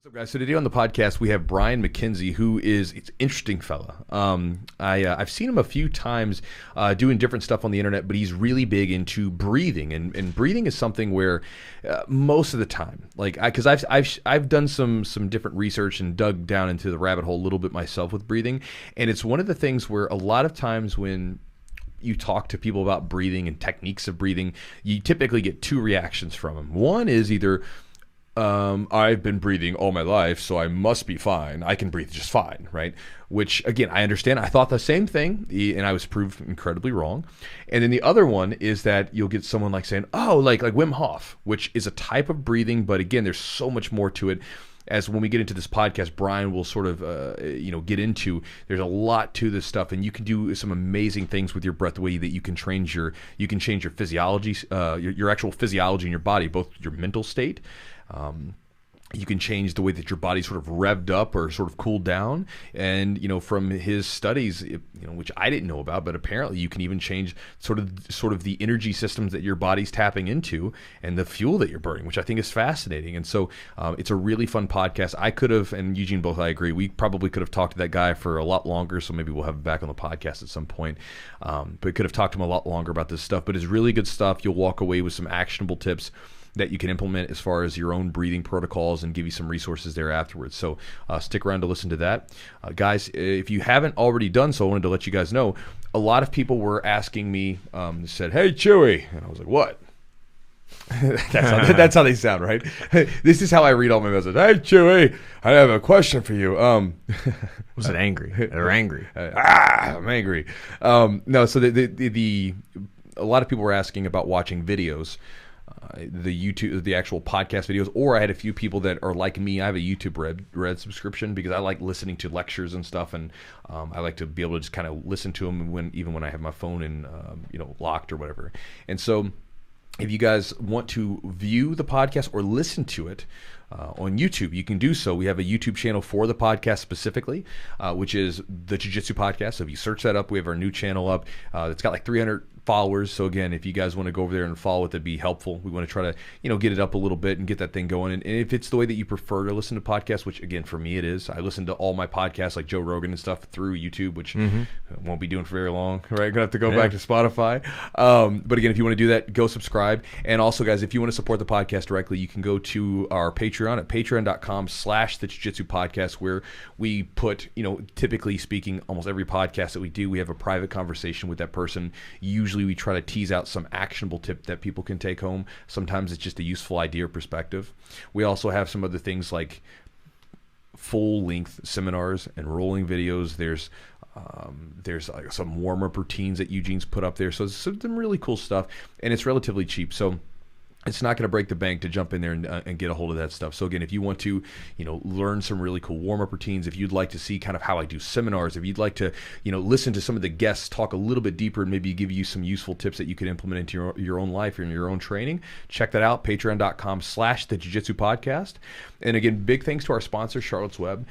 What's up, guys? So today on the podcast we have Brian Mackenzie, who is it's an interesting fella. I've seen him a few times doing different stuff on the internet, but he's really big into breathing, and breathing is something where most of the time, because I've done some different research and dug down into the rabbit hole a little bit myself with breathing, and it's one of the things where a lot of times when you talk to people about breathing and techniques of breathing, you typically get two reactions from them. One is either I've been breathing all my life, so I must be fine. I can breathe just fine, right? Which, again, I understand. I thought the same thing, and I was proved incredibly wrong. And then the other one is that you'll get someone like saying, oh, like Wim Hoff, which is a type of breathing, but again, there's so much more to it. As when we get into this podcast, Brian will sort of, get into. There's a lot to this stuff, and you can do some amazing things with your breath. The way that you can change your physiology, your actual physiology in your body, both your mental state. You can change the way that your body sort of revved up or sort of cooled down. And, from his studies, which I didn't know about, but apparently you can even change sort of the energy systems that your body's tapping into and the fuel that you're burning, which I think is fascinating. And so it's a really fun podcast. I could have, and Eugene both, I agree, we probably could have talked to that guy for a lot longer. So maybe we'll have him back on the podcast at some point. But could have talked to him a lot longer about this stuff, but it's really good stuff. You'll walk away with some actionable tips that you can implement as far as your own breathing protocols and give you some resources there afterwards. So stick around to listen to that. Guys, if you haven't already done so, I wanted to let you guys know, a lot of people were asking me, said, hey, Chewy. And I was like, what? That's how they sound, right? This is how I read all my messages. Hey, Chewy, I have a question for you. Was it angry? They're angry. I'm angry. No, so a lot of people were asking about watching videos. The actual podcast videos, or I had a few people that are like me. I have a YouTube Red subscription because I like listening to lectures and stuff, and I like to be able to just kind of listen to them even when I have my phone in locked or whatever. And so if you guys want to view the podcast or listen to it on YouTube, you can do so. We have a YouTube channel for the podcast specifically, which is the Jiu-Jitsu Podcast. So if you search that up, we have our new channel up. It's got like 300 followers. So again, if you guys want to go over there and follow it, that'd be helpful. We want to try to, get it up a little bit and get that thing going. And if it's the way that you prefer to listen to podcasts, which again, for me, it is. I listen to all my podcasts like Joe Rogan and stuff through YouTube, which I won't be doing for very long, right? Gonna have to go back to Spotify. But again, if you want to do that, go subscribe. And also, guys, if you want to support the podcast directly, you can go to our Patreon at patreon.com/the Jiu-Jitsu Podcast, where we put, typically speaking, almost every podcast that we do, we have a private conversation with that person. Usually we try to tease out some actionable tip that people can take home. Sometimes it's just a useful idea or perspective. We also have some other things like full-length seminars and rolling videos. There's like some warm-up routines that Eugene's put up there. So it's some really cool stuff, and it's relatively cheap. So it's not going to break the bank to jump in there and get a hold of that stuff. So again, if you want to, learn some really cool warm-up routines, if you'd like to see kind of how I do seminars, if you'd like to, listen to some of the guests talk a little bit deeper and maybe give you some useful tips that you can implement into your own life and your own training, check that out, patreon.com/the Jiu-Jitsu Podcast. And again, big thanks to our sponsor, Charlotte's Web.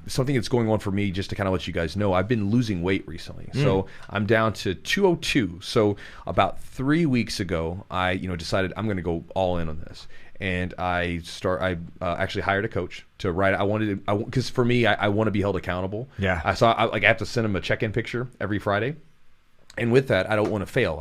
Something that's going on for me, just to kind of let you guys know, I've been losing weight recently. So I'm down to 202. So about 3 weeks ago, I, decided I'm going to go all in on this. And I actually hired a coach to write. Because for me, I want to be held accountable. Yeah. I have to send him a check-in picture every Friday. And with that, I don't want to fail.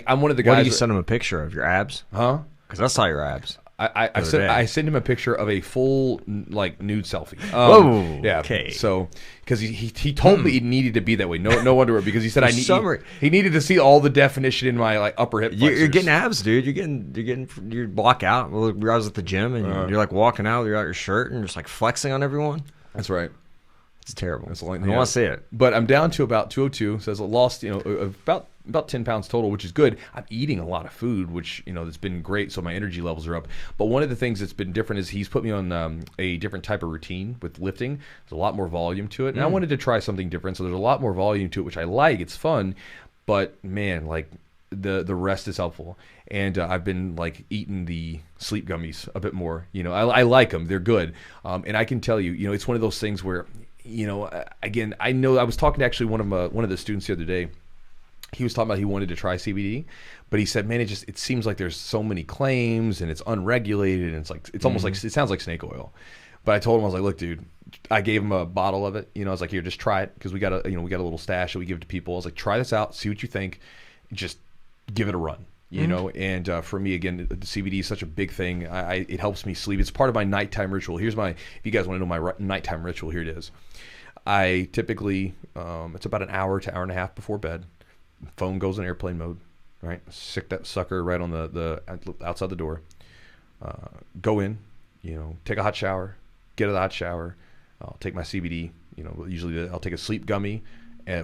I'm one of the guys. Why do you send him a picture of your abs? Huh? Because I saw your abs. I sent him a picture of a full nude selfie. Whoa. Yeah. Okay. So because he told me it needed to be that way. No wonder, because he said he needed to see all the definition in my upper hip flexors. You're getting abs, dude. You block out. Well, I was at the gym and you're walking out without your shirt and just flexing on everyone. That's right. It's terrible. I want to see it. But I'm down to about 202. So I lost, about 10 pounds total, which is good. I'm eating a lot of food, which, that's been great. So my energy levels are up. But one of the things that's been different is he's put me on a different type of routine with lifting. There's a lot more volume to it. And I wanted to try something different. So there's a lot more volume to it, which I like. It's fun. But man, the rest is helpful. And I've been eating the sleep gummies a bit more. I like them. They're good. And I can tell you, it's one of those things where, again, I know I was talking to actually one of the students the other day. he was talking about he wanted to try CBD, but he said, man, it seems like there's so many claims and it's unregulated and it's almost like it sounds like snake oil. But I told him, I was like, look, dude, I gave him a bottle of it. I was like, here, just try it, because we got a little stash that we give to people. I was like, try this out, see what you think, just give it a run. And for me, again, the CBD is such a big thing. It helps me sleep. It's part of my nighttime ritual. If you guys want to know my nighttime ritual, here it is. I typically, it's about an hour to hour and a half before bed. Phone goes in airplane mode, right? Stick that sucker right on the outside the door. Go in, take a hot shower, get out of the hot shower. I'll take my CBD. Usually I'll take a sleep gummy,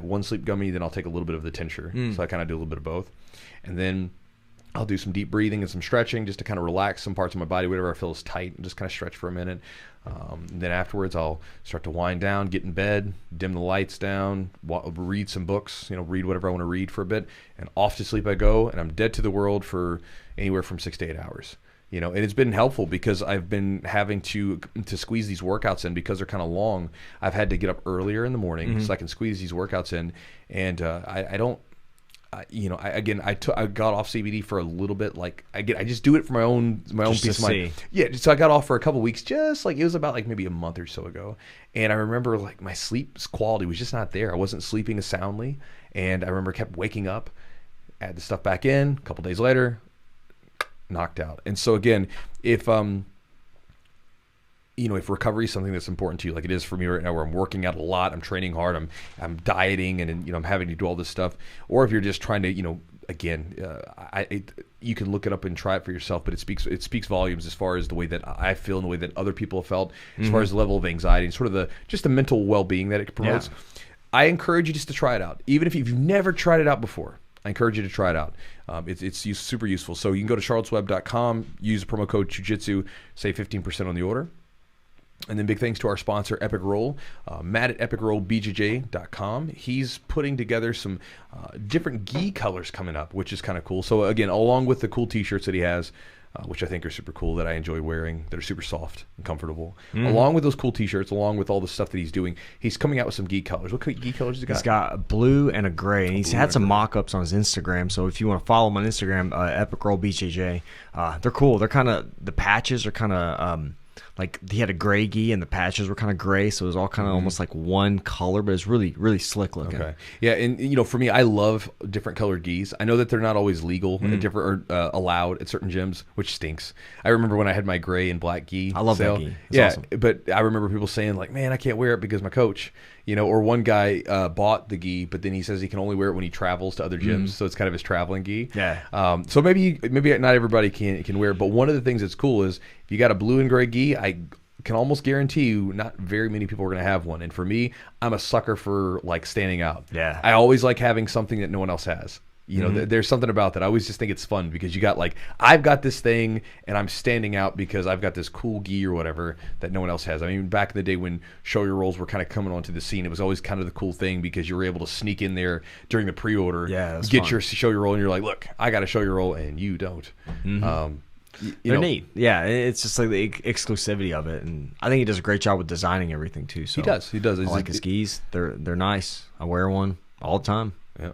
one sleep gummy, then I'll take a little bit of the tincture. So I kind of do a little bit of both, and then I'll do some deep breathing and some stretching just to kind of relax some parts of my body, whatever I feel is tight, and just kind of stretch for a minute. Then afterwards, I'll start to wind down, get in bed, dim the lights down, read some books, read whatever I want to read for a bit, and off to sleep I go, and I'm dead to the world for anywhere from 6 to 8 hours. And it's been helpful because I've been having to squeeze these workouts in because they're kind of long. I've had to get up earlier in the morning so I can squeeze these workouts in, and I don't. I got off CBD for a little bit. I just do it for my own peace of mind. Yeah, so I got off for a couple weeks, just like it was about like maybe a month or so ago. And I remember like my sleep quality was just not there. I wasn't sleeping as soundly, and I remember kept waking up, add the stuff back in. A couple days later, knocked out. And so again, if recovery is something that's important to you, like it is for me right now, where I'm working out a lot, I'm training hard, I'm dieting, and I'm having to do all this stuff, or if you're just trying to, you can look it up and try it for yourself, but it speaks volumes as far as the way that I feel and the way that other people have felt, as far as the level of anxiety and sort of the mental well-being that it promotes. Yeah. I encourage you just to try it out, even if you've never tried it out before. I encourage you to try it out. It's super useful. So you can go to charlottesweb.com, use the promo code Chewjitsu, save 15% on the order. And then big thanks to our sponsor, Epic Roll. Matt at epicrollbjj.com. He's putting together some different gi colors coming up, which is kind of cool. So again, along with the cool t-shirts that he has, which I think are super cool, that I enjoy wearing, that are super soft and comfortable. Along with those cool t-shirts, along with all the stuff that he's doing, he's coming out with some gi colors. What gi colors has he got? He's got a blue and a gray, and he's had some mock-ups on his Instagram. So if you want to follow him on Instagram, epicrollbjj, they're cool. They're kind of, the patches are kind of... like he had a gray gi and the patches were kind of gray, so it was all kind of almost like one color, but it's really, really slick looking. Okay. Yeah, and for me, I love different colored gis. I know that they're not always legal and different or allowed at certain gyms, which stinks. I remember when I had my gray and black gi. I love that gi. It's awesome. But I remember people saying like, man, I can't wear it because my coach, or one guy bought the gi, but then he says he can only wear it when he travels to other gyms, so it's kind of his traveling gi. Yeah. So maybe not everybody can wear it, but one of the things that's cool is if you got a blue and gray gi, I can almost guarantee you not very many people are going to have one. And for me, I'm a sucker for like standing out. Yeah. I always like having something that no one else has. There's something about that. I always just think it's fun because you got like, I've got this thing and I'm standing out because I've got this cool gi or whatever that no one else has. I mean, back in the day when show your rolls were kind of coming onto the scene, it was always kind of the cool thing because you were able to sneak in there during the pre-order, get fun. Your show your roll, and you're like, look, I got to show your roll, and you don't. They're neat. Yeah, it's just like the exclusivity of it, and I think he does a great job with designing everything too. So he does. I like his skis. They're nice. I wear one all the time. Yeah.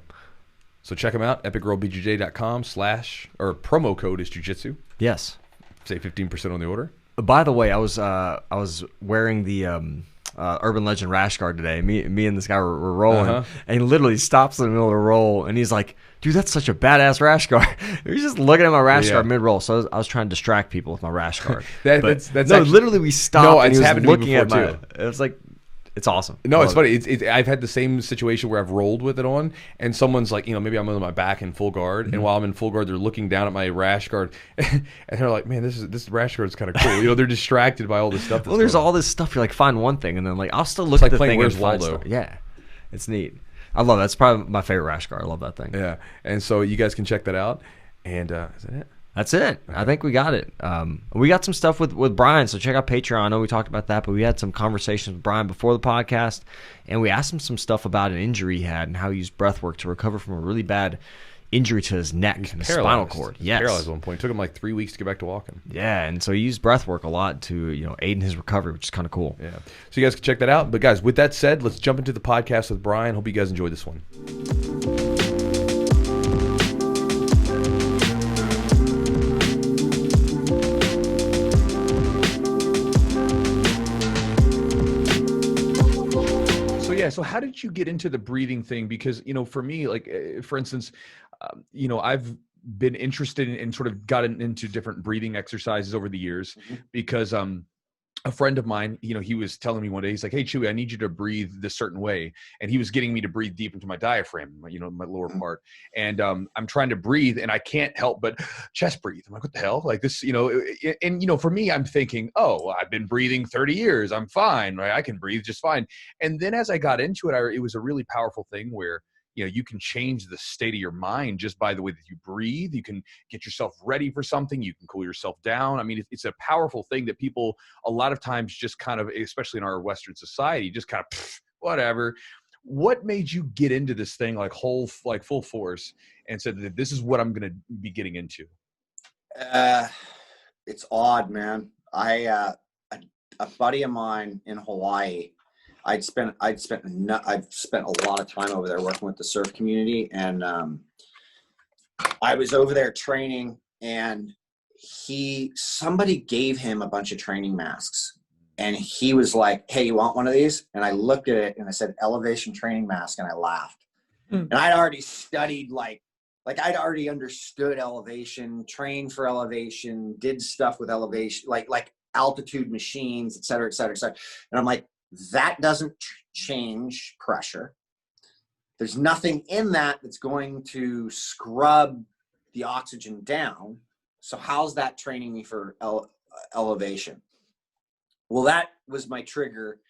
So check them out, epicrollbjj.com / or promo code is Jiu-Jitsu. Yes. Save 15% on the order. By the way, I was wearing the Urban Legend rash guard today. Me and this guy were rolling, and he literally stops in the middle of the roll, and he's like, dude, that's such a badass rash guard. He was just looking at my rash guard mid-roll, so I was trying to distract people with my rash guard. That's literally we stopped, and he was looking at too. It was like, it's awesome. No, it's funny. I've had the same situation where I've rolled with it on, and someone's like, maybe I'm on my back in full guard, and while I'm in full guard, they're looking down at my rash guard, and they're like, man, this rash guard is kind of cool. They're distracted by all this stuff. Well, there's all this stuff. You're like, find one thing, and then like, I'll still look at the thing. Where's Waldo? Yeah, it's neat. I love that. It's probably my favorite rash guard. I love that thing. Yeah, and so you guys can check that out. And is that it? That's it. Okay. I think we got it. We got some stuff with Brian, so check out Patreon. I know we talked about that, but we had some conversations with Brian before the podcast, and we asked him some stuff about an injury he had and how he used breathwork to recover from a really bad injury to his neck and his spinal cord. Yes. Paralyzed at one point. It took him like 3 weeks to get back to walking. Yeah, and so he used breathwork a lot to aid in his recovery, which is kind of cool. Yeah. So you guys can check that out. But guys, with that said, let's jump into the podcast with Brian. Hope you guys enjoyed this one. So how did you get into the breathing thing? Because, for me, like, for instance, I've been interested in sort of gotten into different breathing exercises over the years because, a friend of mine, he was telling me one day, he's like, "Hey, Chewy, I need you to breathe this certain way." And he was getting me to breathe deep into my diaphragm, my lower part. And I'm trying to breathe and I can't help but chest breathe. I'm like, what the hell? Like this, and for me, I'm thinking, oh, I've been breathing 30 years. I'm fine, right? I can breathe just fine. And then as I got into it, it was a really powerful thing where, you can change the state of your mind just by the way that you breathe. You can get yourself ready for something. You can cool yourself down. I mean, it's a powerful thing that people a lot of times just kind of, especially in our Western society, just kind of whatever. What made you get into this thing like full force and said that this is what I'm going to be getting into? It's odd, man. A buddy of mine in Hawaii, I've spent a lot of time over there working with the surf community, and I was over there training, and somebody gave him a bunch of training masks, and he was like, "Hey, you want one of these?" And I looked at it and I said, "Elevation training mask," and I laughed. And I'd already studied like I'd already understood elevation, trained for elevation, did stuff with elevation, like altitude machines, et cetera, et cetera, et cetera. And I'm like, that doesn't change pressure. There's nothing in that that's going to scrub the oxygen down. So how's that training me for elevation? Well, that was my trigger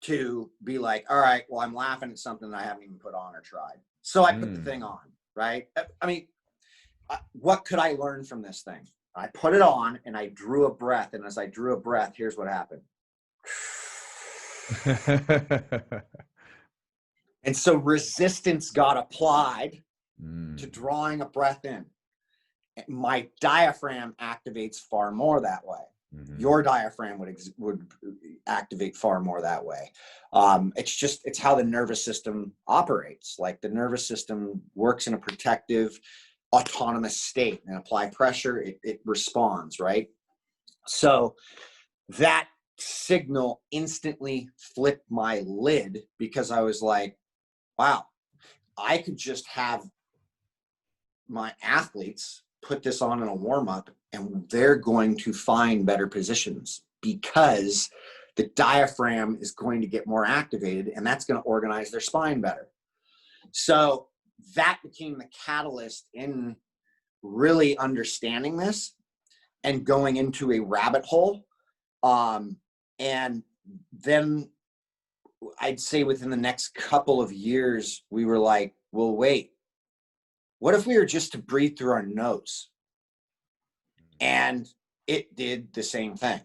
to be like, all right, well, I'm laughing at something that I haven't even put on or tried. So I put the thing on, right? I mean, what could I learn from this thing? I put it on and I drew a breath. And as I drew a breath, here's what happened. And so resistance got applied to drawing a breath in. My diaphragm activates far more that way. Your diaphragm would activate far more that way. It's how the nervous system operates. Like the nervous system works in a protective, autonomous state, and apply pressure, it responds, right? So that signal instantly flipped my lid, because I was like, wow, I could just have my athletes put this on in a warm-up and they're going to find better positions, because the diaphragm is going to get more activated, and that's going to organize their spine better. So that became the catalyst in really understanding this and going into a rabbit hole. And then I'd say within the next couple of years, we were like, well, wait, what if we were just to breathe through our nose? And it did the same thing,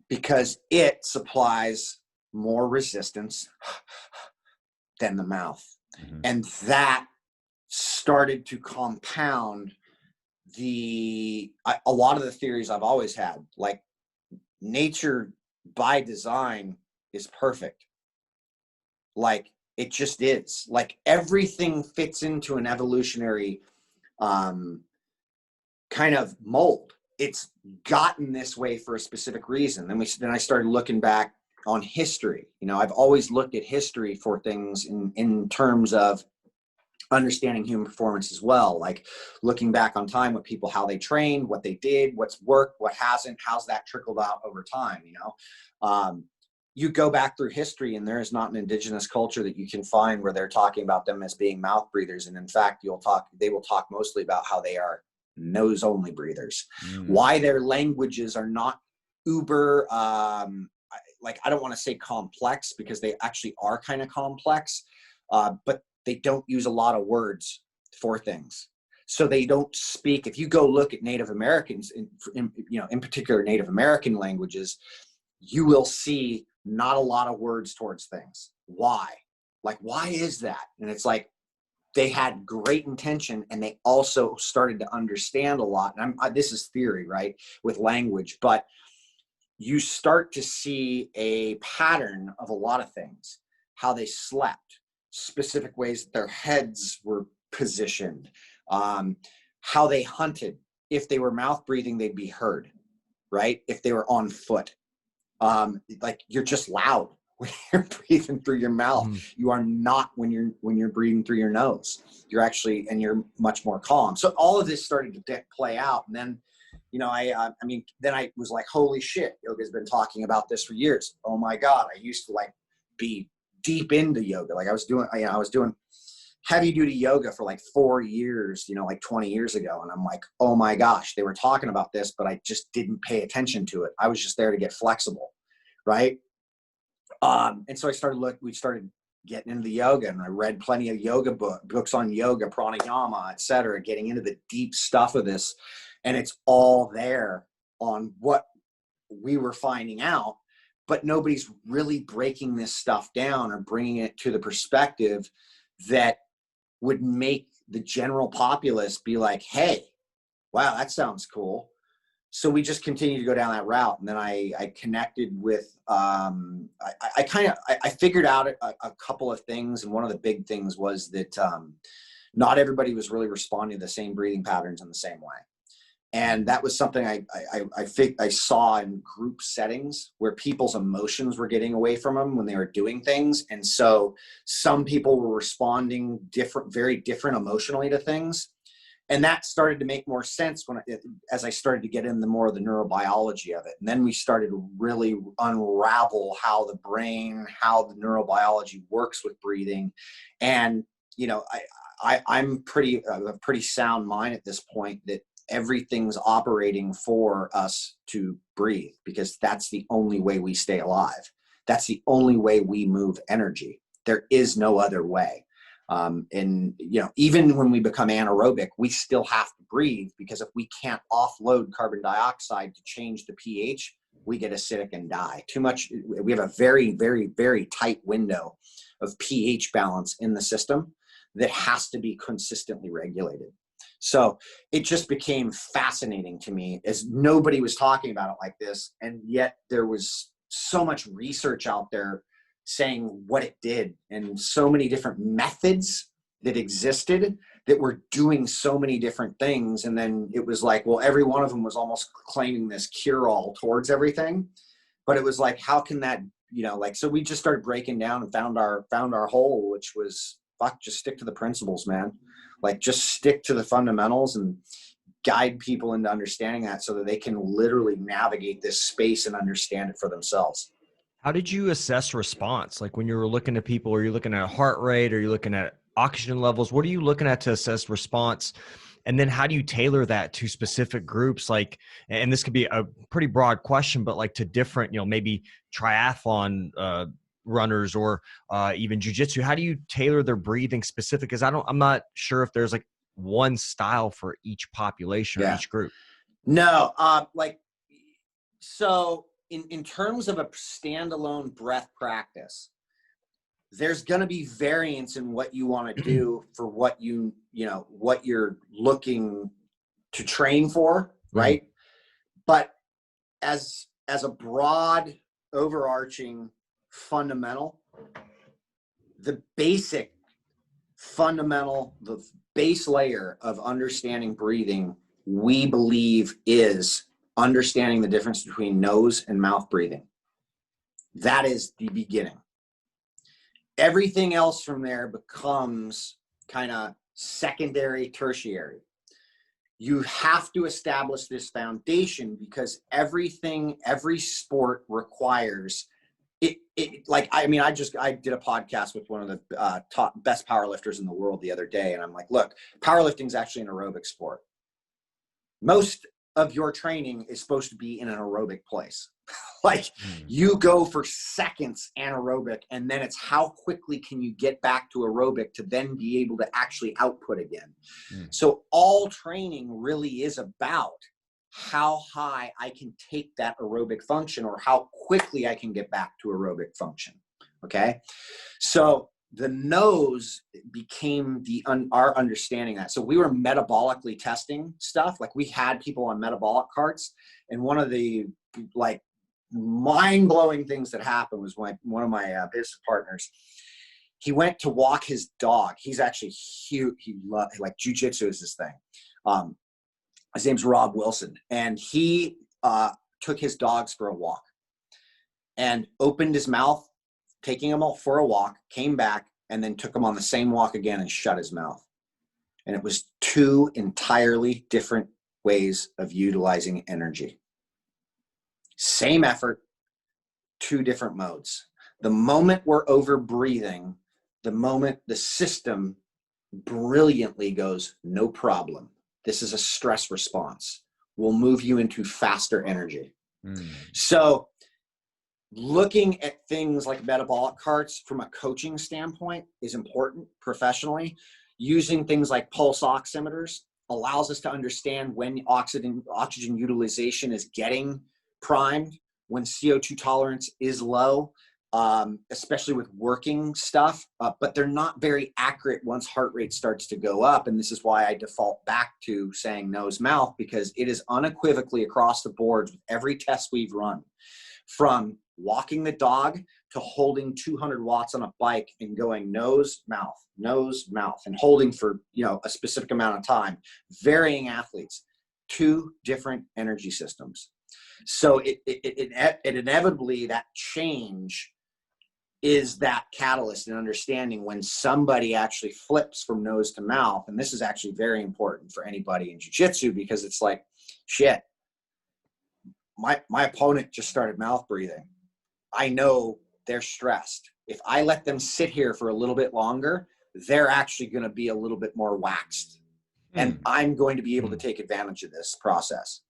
because it supplies more resistance than the mouth. And that started to compound a lot of the theories I've always had. Like, nature by design is perfect. Like, it just is. Like, everything fits into an evolutionary kind of mold. It's gotten this way for a specific reason. Then I started looking back on history. I've always looked at history for things in terms of understanding human performance as well. Like looking back on time with people, how they trained, what they did, what's worked, what hasn't, how's that trickled out over time. You go back through history and there is not an indigenous culture that you can find where they're talking about them as being mouth breathers. And in fact, they will talk mostly about how they are nose only breathers. Why their languages are not uber, I don't want to say complex, because they actually are kind of complex, but they don't use a lot of words for things. So they don't speak. If you go look at Native Americans, in particular Native American languages, you will see not a lot of words towards things. Why? Like, why is that? And it's like, they had great intention, and they also started to understand a lot. And this is theory, right, with language, but you start to see a pattern of a lot of things, how they slept, specific ways that their heads were positioned, how they hunted. If they were mouth breathing, they'd be heard, right? If they were on foot, like, you're just loud. when you're breathing through your mouth. Mm-hmm. You are not when you're breathing through your nose. And you're much more calm. So all of this started to play out. And then, then I was like, holy shit, yoga's been talking about this for years. Oh my God. I used to like be deep into yoga. Like I was doing heavy duty yoga for like 4 years, like 20 years ago. And I'm like, oh my gosh, they were talking about this, but I just didn't pay attention to it. I was just there to get flexible. Right. And so we started getting into the yoga, and I read plenty of yoga books on yoga, pranayama, et cetera, getting into the deep stuff of this. And it's all there on what we were finding out, but nobody's really breaking this stuff down or bringing it to the perspective that would make the general populace be like, hey, wow, that sounds cool. So we just continued to go down that route. And then I connected with, I figured out a couple of things. And one of the big things was that not everybody was really responding to the same breathing patterns in the same way. And that was something I saw in group settings where people's emotions were getting away from them when they were doing things. And so some people were responding very different emotionally to things. And that started to make more sense as I started to get into more of the neurobiology of it. And then we started to really unravel how the brain, how the neurobiology works with breathing. And, I'm a pretty sound mind at this point that everything's operating for us to breathe, because that's the only way we stay alive. That's the only way we move energy. There is no other way. And even when we become anaerobic, we still have to breathe, because if we can't offload carbon dioxide to change the pH, we get acidic and die. Too much. We have a very, very, very tight window of pH balance in the system that has to be consistently regulated. So it just became fascinating to me, as nobody was talking about it like this. And yet there was so much research out there saying what it did, and so many different methods that existed that were doing so many different things. And then it was like, well, every one of them was almost claiming this cure-all towards everything. But it was like, how can that, so we just started breaking down and found our hole, which was, just stick to the principles, man. Like, just stick to the fundamentals and guide people into understanding that, so that they can literally navigate this space and understand it for themselves. How did you assess response? Like when you were looking at people, are you looking at heart rate? Are you looking at oxygen levels? What are you looking at to assess response? And then how do you tailor that to specific groups? Like, and this could be a pretty broad question, but like to different, maybe triathlon runners or even jiu-jitsu, how do you tailor their breathing specific? Because I'm not sure if there's like one style for each population or each group. No, so in terms of a standalone breath practice, there's going to be variance in what you want to do for what what you're looking to train for, right? But as a broad, overarching fundamental, the basic fundamental, the base layer of understanding breathing, we believe, is understanding the difference between nose and mouth breathing. That is the beginning. Everything else from there becomes kind of secondary, tertiary. You have to establish this foundation, because every sport requires it. I did a podcast with one of the top best powerlifters in the world the other day. And I'm like, look, powerlifting is actually an aerobic sport. Most of your training is supposed to be in an aerobic place. You go for seconds anaerobic, and then it's how quickly can you get back to aerobic to then be able to actually output again. So all training really is about how high I can take that aerobic function, or how quickly I can get back to aerobic function. Okay. So the nose became our understanding that. So we were metabolically testing stuff. Like, we had people on metabolic carts, and one of the mind-blowing things that happened was when one of my business partners, he went to walk his dog. He's actually huge. He loved, jiu-jitsu is his thing. His name's Rob Wilson, and he took his dogs for a walk and opened his mouth taking him for a walk, came back, and then took him on the same walk again and shut his mouth. And it was 2 entirely different ways of utilizing energy. Same effort, 2 different modes. The moment we're over breathing, the moment the system brilliantly goes, no problem. This is a stress response. We'll move you into faster energy. So looking at things like metabolic carts from a coaching standpoint is important professionally. Using things like pulse oximeters allows us to understand when oxygen utilization is getting primed, when CO2 tolerance is low, especially with working stuff, but they're not very accurate once heart rate starts to go up. And this is why I default back to saying nose mouth, because it is unequivocally across the board with every test we've run, from walking the dog to holding 200 watts on a bike and going nose, mouth, and holding for, a specific amount of time. Varying athletes, 2 different energy systems. So it inevitably, that change is that catalyst in understanding when somebody actually flips from nose to mouth. And this is actually very important for anybody in jiu-jitsu, because it's like, shit, my opponent just started mouth breathing. I know they're stressed. If I let them sit here for a little bit longer, they're actually going to be a little bit more waxed. And I'm going to be able to take advantage of this process.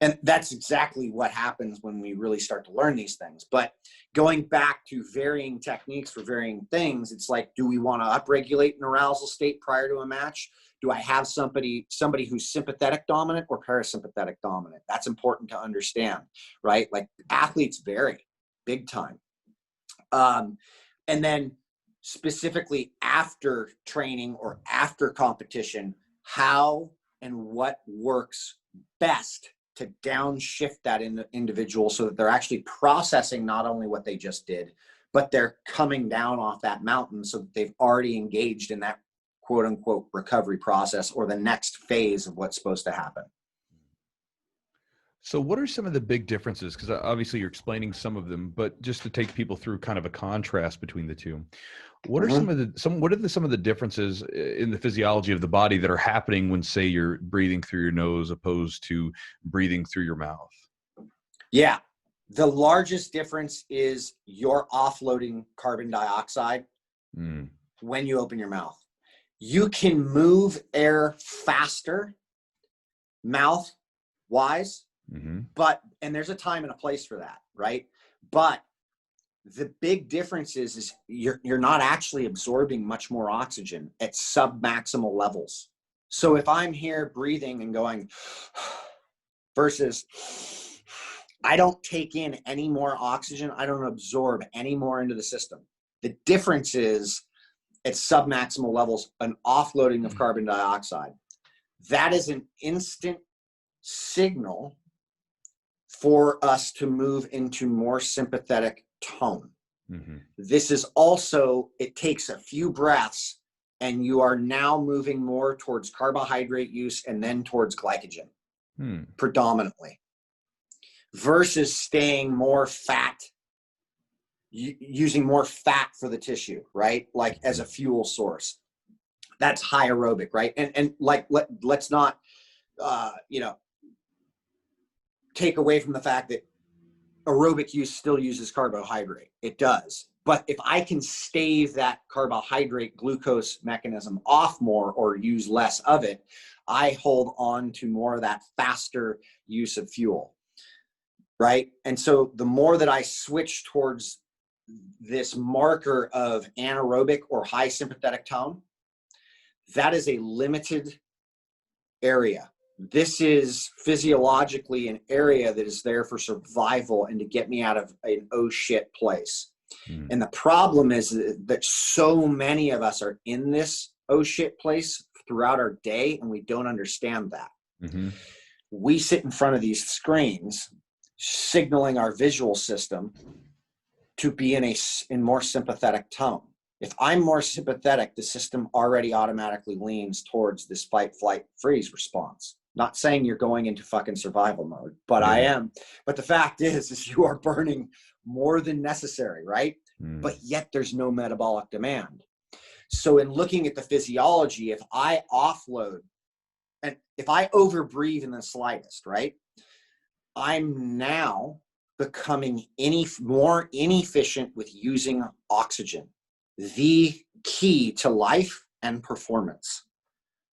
And that's exactly what happens when we really start to learn these things. But going back to varying techniques for varying things, it's like, do we want to upregulate an arousal state prior to a match? Do I have somebody who's sympathetic dominant or parasympathetic dominant? That's important to understand, right? Like, athletes vary big time. And then specifically after training or after competition, how and what works best to downshift that individual so that they're actually processing not only what they just did, but they're coming down off that mountain so that they've already engaged in that quote unquote recovery process or the next phase of what's supposed to happen. So what are some of the big differences? Because obviously you're explaining some of them, but just to take people through kind of a contrast between the two, what are some of the differences in the physiology of the body that are happening when, say, you're breathing through your nose opposed to breathing through your mouth? Yeah. The largest difference is you're offloading carbon dioxide when you open your mouth. You can move air faster, mouth-wise, and there's a time and a place for that, right? But the big difference is you're not actually absorbing much more oxygen at submaximal levels. So if I'm here breathing and going versus I don't take in any more oxygen, I don't absorb any more into the system. The difference is at submaximal levels, an offloading of carbon dioxide. That is an instant signal for us to move into more sympathetic tone. This is also, it takes a few breaths and you are now moving more towards carbohydrate use and then towards glycogen predominantly, versus staying more fat, using more fat for the tissue, right? Like as a fuel source. That's high aerobic, right? And like, let's not, take away from the fact that aerobic use still uses carbohydrate. It does. But if I can stave that carbohydrate glucose mechanism off more or use less of it, I hold on to more of that faster use of fuel, right? And so the more that I switch towards this marker of anaerobic or high sympathetic tone, that is a limited area. This is physiologically an area that is there for survival and to get me out of an oh shit place. And the problem is that so many of us are in this oh shit place throughout our day and we don't understand that. We sit in front of these screens signaling our visual system to be in more sympathetic tone. If I'm more sympathetic, the system already automatically leans towards this fight, flight, freeze response. Not saying you're going into fucking survival mode, but I am. But the fact is you are burning more than necessary, right? but yet there's no metabolic demand. So in looking at the physiology, if I offload and if I overbreathe in the slightest, right, I'm now becoming more inefficient with using oxygen, the key to life and performance,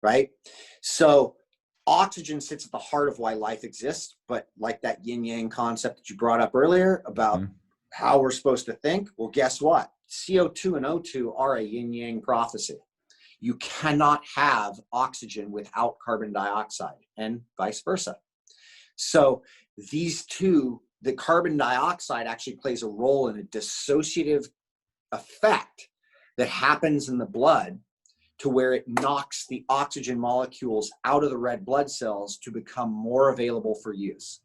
right? So oxygen sits at the heart of why life exists, but like that yin yang concept that you brought up earlier about how we're supposed to think, well, guess what? CO2 and O2 are a yin yang prophecy. You cannot have oxygen without carbon dioxide, and vice versa. So these two, the carbon dioxide actually plays a role in a dissociative effect that happens in the blood to where it knocks the oxygen molecules out of the red blood cells to become more available for use.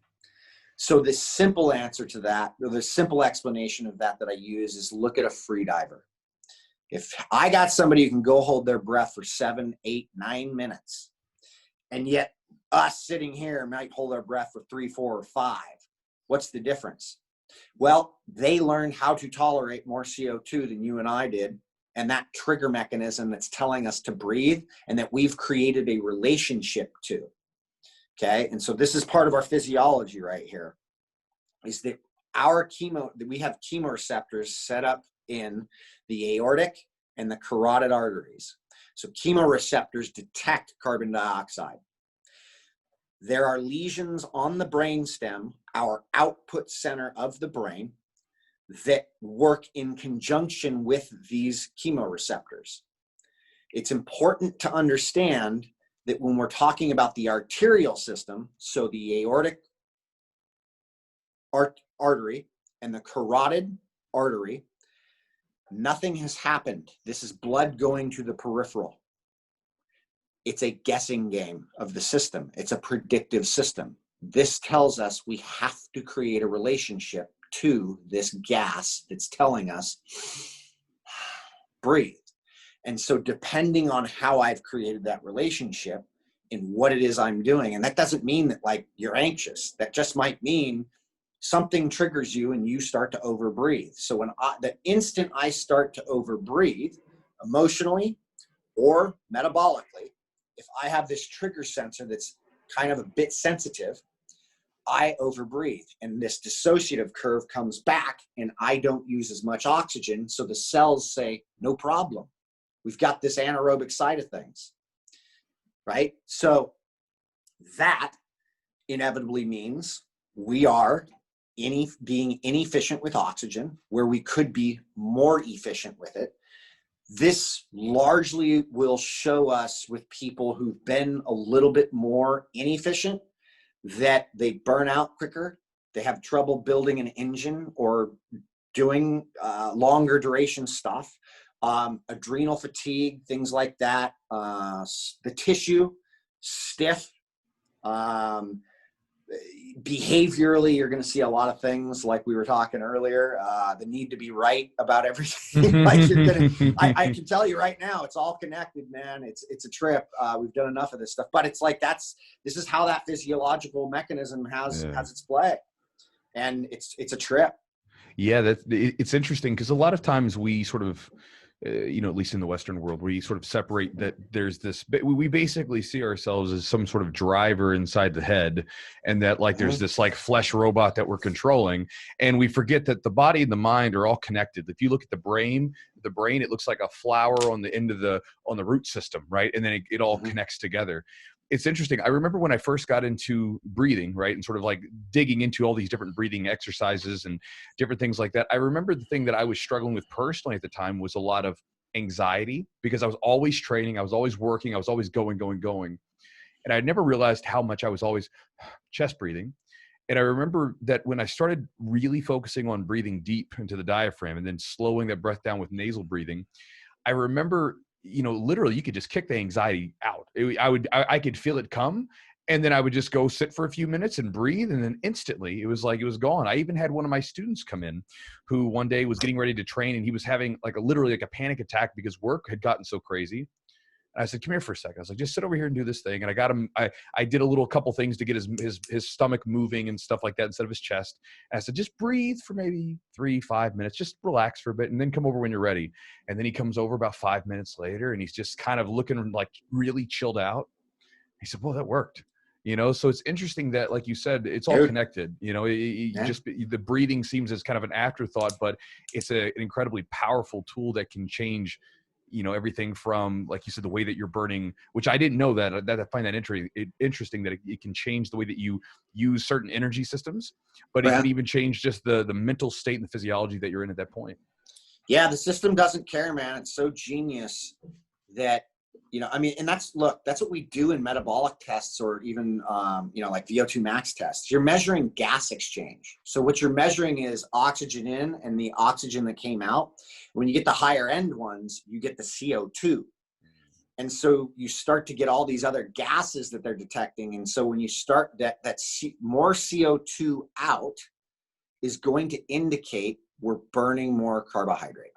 So the simple answer to that, or the simple explanation of that I use is look at a free diver. If I got somebody who can go hold their breath for 7, 8, 9 minutes, and yet us sitting here might hold our breath for 3, 4, or 5, what's the difference? Well, they learned how to tolerate more CO2 than you and I did. And that trigger mechanism that's telling us to breathe and that we've created a relationship to. Okay. And so this is part of our physiology right here, is that we have chemoreceptors set up in the aortic and the carotid arteries. So chemoreceptors detect carbon dioxide. There are lesions on the brainstem, our output center of the brain, that work in conjunction with these chemoreceptors. It's important to understand that when we're talking about the arterial system, so the aortic artery and the carotid artery, nothing has happened. This is blood going to the peripheral. It's a guessing game of the system. It's a predictive system. This tells us we have to create a relationship to this gas that's telling us breathe. And so depending on how I've created that relationship and what it is I'm doing, and that doesn't mean that like you're anxious, that just might mean something triggers you and you start to overbreathe. So when the instant I start to overbreathe emotionally or metabolically, if I have this trigger sensor that's kind of a bit sensitive, I overbreathe and this dissociative curve comes back and I don't use as much oxygen. So the cells say, no problem. We've got this anaerobic side of things, right? So that inevitably means we are being inefficient with oxygen where we could be more efficient with it. This largely will show us with people who've been a little bit more inefficient that they burn out quicker, they have trouble building an engine or doing longer duration stuff, adrenal fatigue, things like that, the tissue, stiff, behaviorally, you're going to see a lot of things like we were talking earlier, the need to be right about everything. Like I can tell you right now, it's all connected, man. It's a trip. We've done enough of this stuff, but it's like, this is how that physiological mechanism has its play. And it's a trip. Yeah, it's interesting because a lot of times we sort of, at least in the Western world, we sort of separate that there's this, we basically see ourselves as some sort of driver inside the head, and that like there's this like flesh robot that we're controlling, and we forget that the body and the mind are all connected. If you look at the brain, it looks like a flower on the end of on the root system, right? And then it all connects together. It's interesting. I remember when I first got into breathing, right, and sort of like digging into all these different breathing exercises and different things like that. I remember the thing that I was struggling with personally at the time was a lot of anxiety, because I was always training, I was always working, I was always going. And I never realized how much I was always chest breathing. And I remember that when I started really focusing on breathing deep into the diaphragm and then slowing that breath down with nasal breathing, I remember literally you could just kick the anxiety out. I could feel it come, and then I would just go sit for a few minutes and breathe, and then instantly it was like it was gone. I even had one of my students come in who one day was getting ready to train, and he was having literally a panic attack because work had gotten so crazy. And I said, come here for a second. I was like, just sit over here and do this thing. And I got him. I did a couple things to get his stomach moving and stuff like that instead of his chest. And I said, just breathe for maybe 3-5 minutes, just relax for a bit and then come over when you're ready. And then he comes over about 5 minutes later and he's just kind of looking like really chilled out. He said, well, that worked. So it's interesting that, like you said, it's all connected. Just the breathing seems as kind of an afterthought, but it's an incredibly powerful tool that can change, everything from, like you said, the way that you're burning, which I didn't know that I find that interesting that it can change the way that you use certain energy systems, but it can even change just the mental state and the physiology that you're in at that point. Yeah. The system doesn't care, man. It's so genius that, and that's what we do in metabolic tests or even, like VO2 max tests. You're measuring gas exchange. So what you're measuring is oxygen in and the oxygen that came out. When you get the higher end ones, you get the CO2. And so you start to get all these other gases that they're detecting. And so when you start more CO2 out is going to indicate we're burning more carbohydrate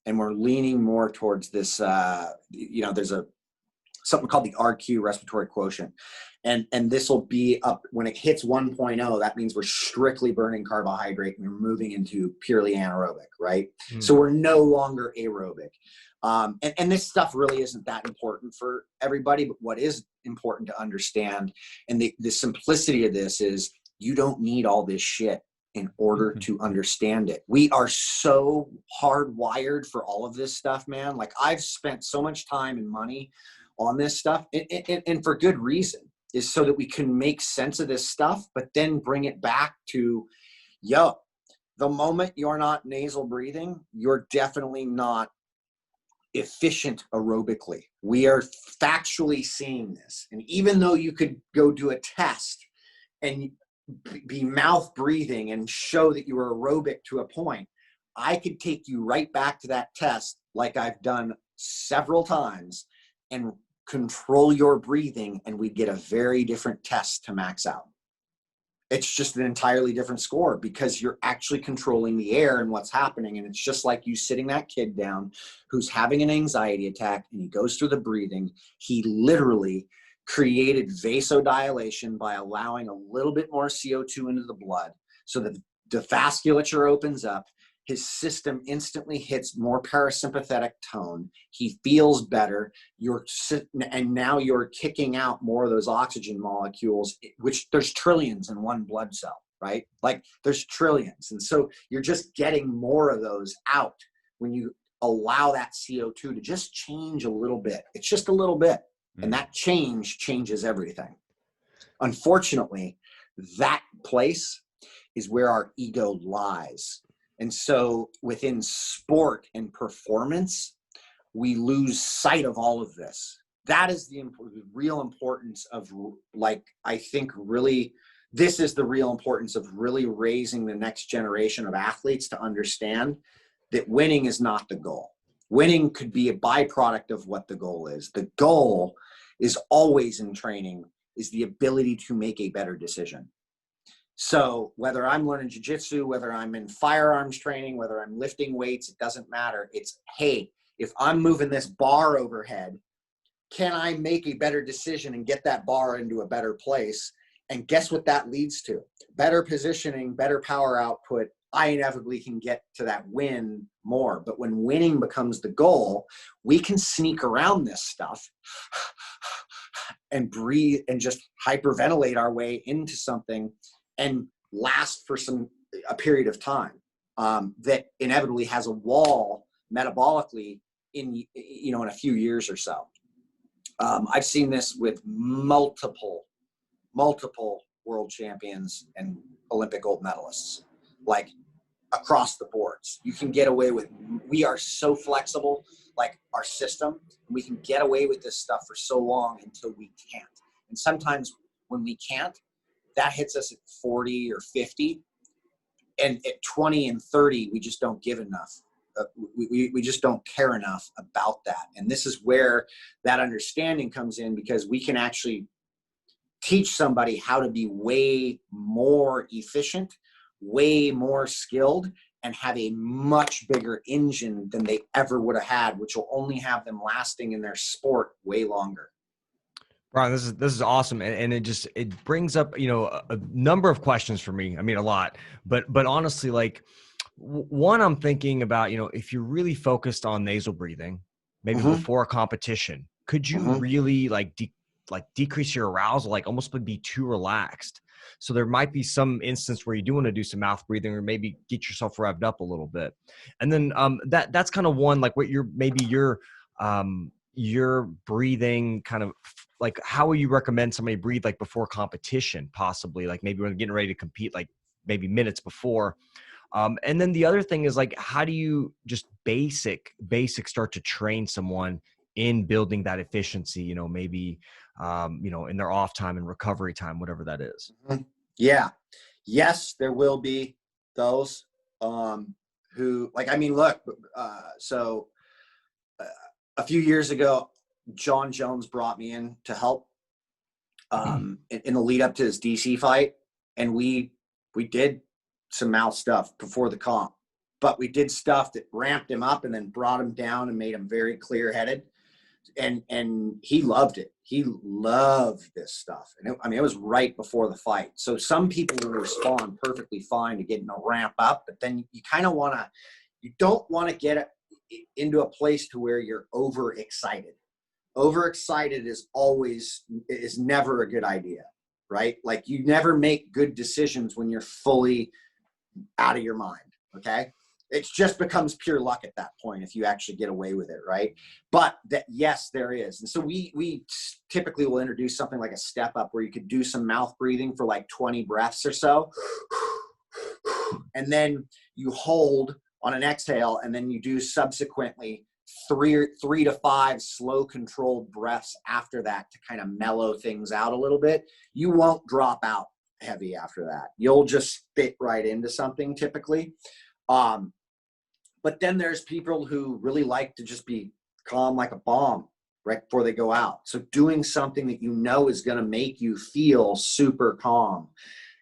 and we're leaning more towards this, there's something called the RQ, respiratory quotient. And this will be up when it hits 1.0, that means we're strictly burning carbohydrate and we're moving into purely anaerobic, right? So we're no longer aerobic. And this stuff really isn't that important for everybody, but what is important to understand, and the simplicity of this is you don't need all this shit in order to understand it. We are so hardwired for all of this stuff, man. Like I've spent so much time and money on this stuff and for good reason, is so that we can make sense of this stuff, but then bring it back to, the moment you're not nasal breathing, you're definitely not efficient aerobically. We are factually seeing this. And even though you could go do a test and be mouth breathing and show that you were aerobic to a point, I could take you right back to that test like I've done several times and control your breathing, and we get a very different test to max out. It's just an entirely different score because you're actually controlling the air and what's happening. And it's just like you sitting that kid down who's having an anxiety attack and he goes through the breathing. He literally created vasodilation by allowing a little bit more CO2 into the blood so that the vasculature opens up. His system instantly hits more parasympathetic tone. He feels better. And now you're kicking out more of those oxygen molecules, which there's trillions in one blood cell, right? Like there's trillions. And so you're just getting more of those out when you allow that CO2 to just change a little bit. It's just a little bit. And that changes everything. Unfortunately, that place is where our ego lies. And so within sport and performance, we lose sight of all of this. That is the real importance of, I think really, this is the real importance of really raising the next generation of athletes to understand that winning is not the goal. Winning could be a byproduct of what the goal is. The goal is always in training is the ability to make a better decision. So whether I'm learning jiu-jitsu, whether I'm in firearms training, whether I'm lifting weights, it doesn't matter. It's, hey, if I'm moving this bar overhead, can I make a better decision and get that bar into a better place? And guess what that leads to? Better positioning, better power output. I inevitably can get to that win more. But when winning becomes the goal, we can sneak around this stuff and breathe and just hyperventilate our way into something and last for a period of time that inevitably has a wall metabolically in a few years or so. I've seen this with multiple world champions and Olympic gold medalists, like across the boards. You can get away with, we are so flexible, like our system, we can get away with this stuff for so long until we can't. And sometimes when we can't, that hits us at 40 or 50. And at 20 and 30, we just don't give enough. We just don't care enough about that. And this is where that understanding comes in, because we can actually teach somebody how to be way more efficient, way more skilled, and have a much bigger engine than they ever would have had, which will only have them lasting in their sport way longer. Brian, this is awesome, and it brings up a number of questions for me. I mean, a lot, but honestly, like one, I'm thinking about if you're really focused on nasal breathing, maybe before a competition, could you really decrease your arousal, like almost be too relaxed? So there might be some instance where you do want to do some mouth breathing or maybe get yourself revved up a little bit, and then that's kind of one, like what your breathing kind of like, how will you recommend somebody breathe like before competition, possibly like maybe when they're getting ready to compete, like maybe minutes before. And then the other thing is like, how do you just basic start to train someone in building that efficiency, maybe in their off time and recovery time, whatever that is. Yeah. Yes, there will be those who, like, I mean, look, so a few years ago, John Jones brought me in to help in the lead up to his DC fight. And we did some mouth stuff before the comp, but we did stuff that ramped him up and then brought him down and made him very clear headed. And he loved it. He loved this stuff. And it was right before the fight. So some people will respond perfectly fine to getting a ramp up, but then you kind of you don't want to get into a place to where you're overexcited. Overexcited is never a good idea, right? Like, you never make good decisions when you're fully out of your mind. Okay. It just becomes pure luck at that point if you actually get away with it, right? But yes, there is. And so we typically will introduce something like a step up where you could do some mouth breathing for like 20 breaths or so. And then you hold on an exhale, and then you do subsequently three to five slow controlled breaths after that to kind of mellow things out a little bit. You won't drop out heavy after that. You'll just spit right into something typically. But then there's people who really like to just be calm like a bomb right before they go out. So doing something that is going to make you feel super calm,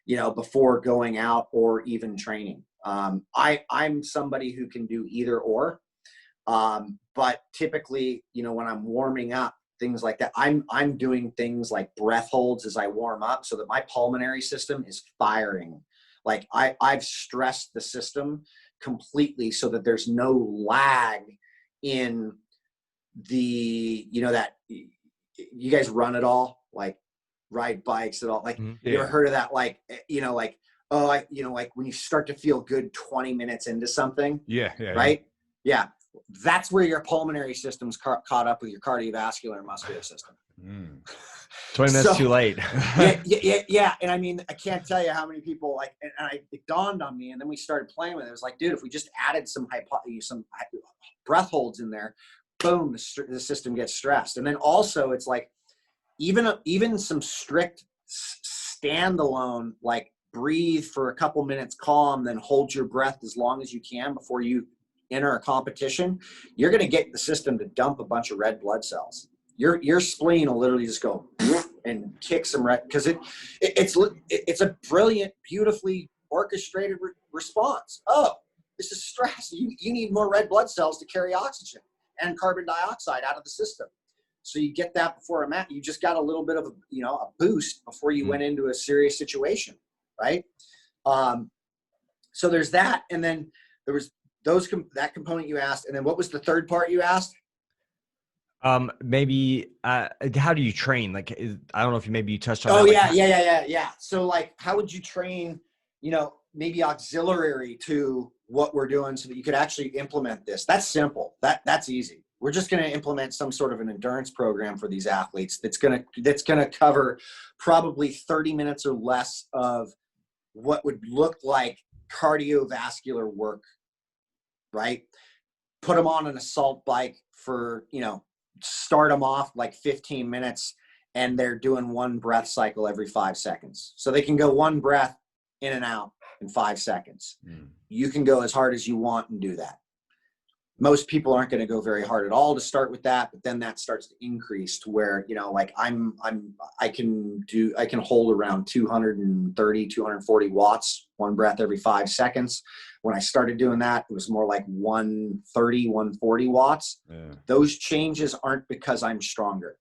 before going out or even training. I'm somebody who can do either or. But typically, when I'm warming up, things like that, I'm doing things like breath holds as I warm up so that my pulmonary system is firing. Like I've stressed the system completely so that there's no lag in the, that you guys run it all, like ride bikes at all. Like, you ever heard of that? Like, like when you start to feel good 20 minutes into something. Yeah. Right. Yeah. That's where your pulmonary system's caught up with your cardiovascular and muscular system. 20 minutes too late. Yeah. And I mean, I can't tell you how many people it dawned on me, and then we started playing with it. It was like, dude, if we just added some breath holds in there, boom, the system gets stressed. And then also it's like, even some strict standalone, like breathe for a couple minutes calm, then hold your breath as long as you can before you enter a competition, you're going to get the system to dump a bunch of red blood cells. Your spleen will literally just go and kick some red, because it's a brilliant, beautifully orchestrated response. Oh, this is stress. You need more red blood cells to carry oxygen and carbon dioxide out of the system. So you get that before a match. You just got a little bit of a boost before you went into a serious situation, right? So there's that, and then there was that component you asked, and then what was the third part you asked? Maybe how do you train? Like, I don't know if you touched on. Oh, that. Yeah. So like, how would you train? Maybe auxiliary to what we're doing, so that you could actually implement this. That's simple. That's easy. We're just going to implement some sort of an endurance program for these athletes. That's going to cover probably 30 minutes or less of what would look like cardiovascular work. Right? Put them on an assault bike for, start them off like 15 minutes, and they're doing one breath cycle every 5 seconds. So they can go one breath in and out in 5 seconds. You can go as hard as you want and do that. most people aren't going to go very hard at all to start with that, but then that starts to increase to where, you know, like I can hold around 230, 240 watts, one breath every 5 seconds. When I started doing that, it was more like 130, 140 watts. Yeah. Those changes aren't because I'm stronger.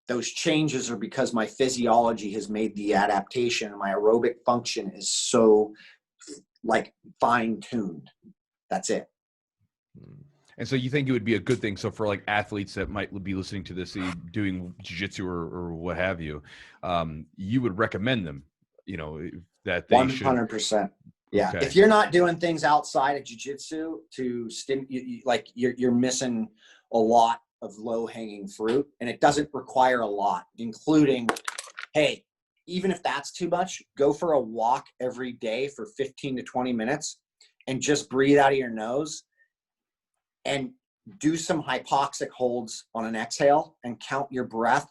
Those changes are because my physiology has made the adaptation, and my aerobic function is so like fine-tuned. That's it. And so you think it would be a good thing, so for like athletes that might be listening to this, doing jiu-jitsu or what have you, you would recommend them, you know, that they 100%. Yeah. Okay. If you're not doing things outside of jiu-jitsu to like you're missing a lot of low-hanging fruit, and it doesn't require a lot, including, hey, even if that's too much, go for a walk every day for 15 to 20 minutes and just breathe out of your nose and do some hypoxic holds on an exhale and count your breath,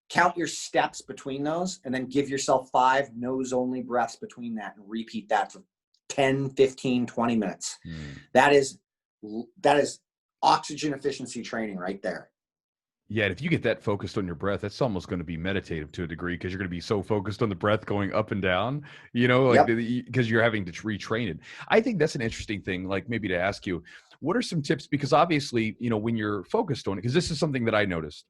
count your steps between those, and then give yourself 5 nose-only breaths between that and repeat that for 10, 15, 20 minutes. That is oxygen efficiency training right there. Yeah, and if you get that focused on your breath, that's almost going to be meditative to a degree, because you're going to be so focused on the breath going up and down, you know, like because you're having to retrain it. I think that's an interesting thing, like maybe to ask you, what are some tips? Because obviously, you know, when you're focused on it, because this is something that I noticed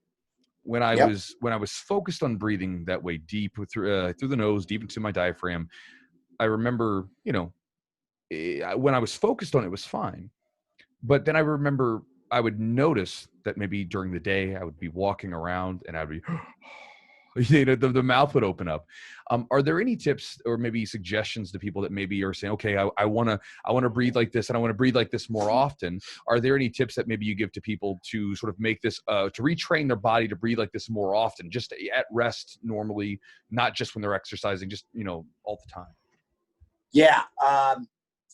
when I was focused on breathing that way, deep through the nose, deep into my diaphragm. I remember, you know, when I was focused on it, it was fine. But then I remember I would notice that maybe during the day I would be walking around and I'd be, you know, the mouth would open up. Are there any tips or maybe suggestions to people that maybe are saying, okay, I want to breathe like this and I want to breathe like this more often? Are there any tips that maybe you give to people to sort of make this, to retrain their body to breathe like this more often, just at rest normally, not just when they're exercising, just, you know, all the time? Yeah,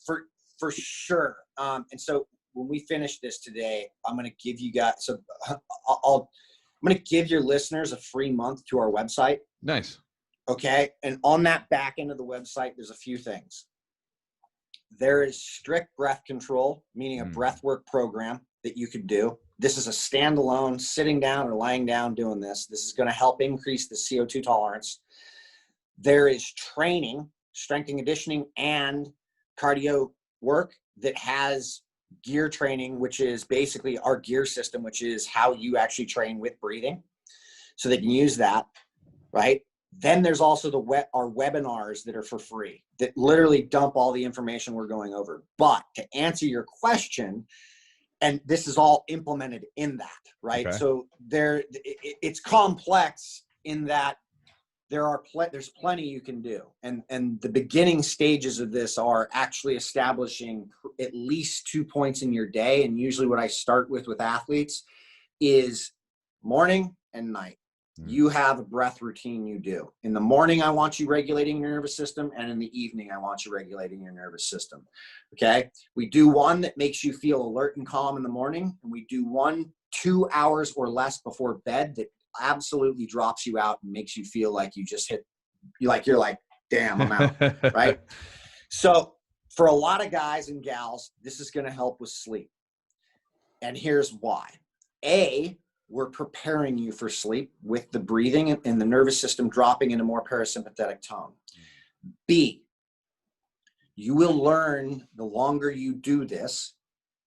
for sure. And so when we finish this today, I'm going to give you guys, so I'm going to give your listeners a free month to our website. Nice. Okay. And on that back end of the website, there's a few things. There is strict breath control, meaning a breathwork program that you could do. This is a standalone, sitting down or lying down doing this. This is going to help increase the CO2 tolerance. There is training, strength and conditioning, and cardio work that has gear training, which is basically our gear system, which is how you actually train with breathing. So they can use that, right? Then there's also our webinars that are for free, that literally dump all the information we're going over. But to answer your question, and this is all implemented in that, right? Okay. So it's complex in that there's plenty you can do. And the beginning stages of this are actually establishing at least 2 points in your day. And usually what I start with athletes is morning and night. You have a breath routine you do. In the morning, I want you regulating your nervous system. And in the evening, I want you regulating your nervous system. Okay. We do one that makes you feel alert and calm in the morning. And we do 1-2 hours or less before bed that absolutely drops you out and makes you feel like you just you're like, damn, I'm out. Right. So for a lot of guys and gals, this is going to help with sleep. And here's why. We're preparing you for sleep with the breathing and the nervous system dropping into more parasympathetic tone. B, you will learn the longer you do this,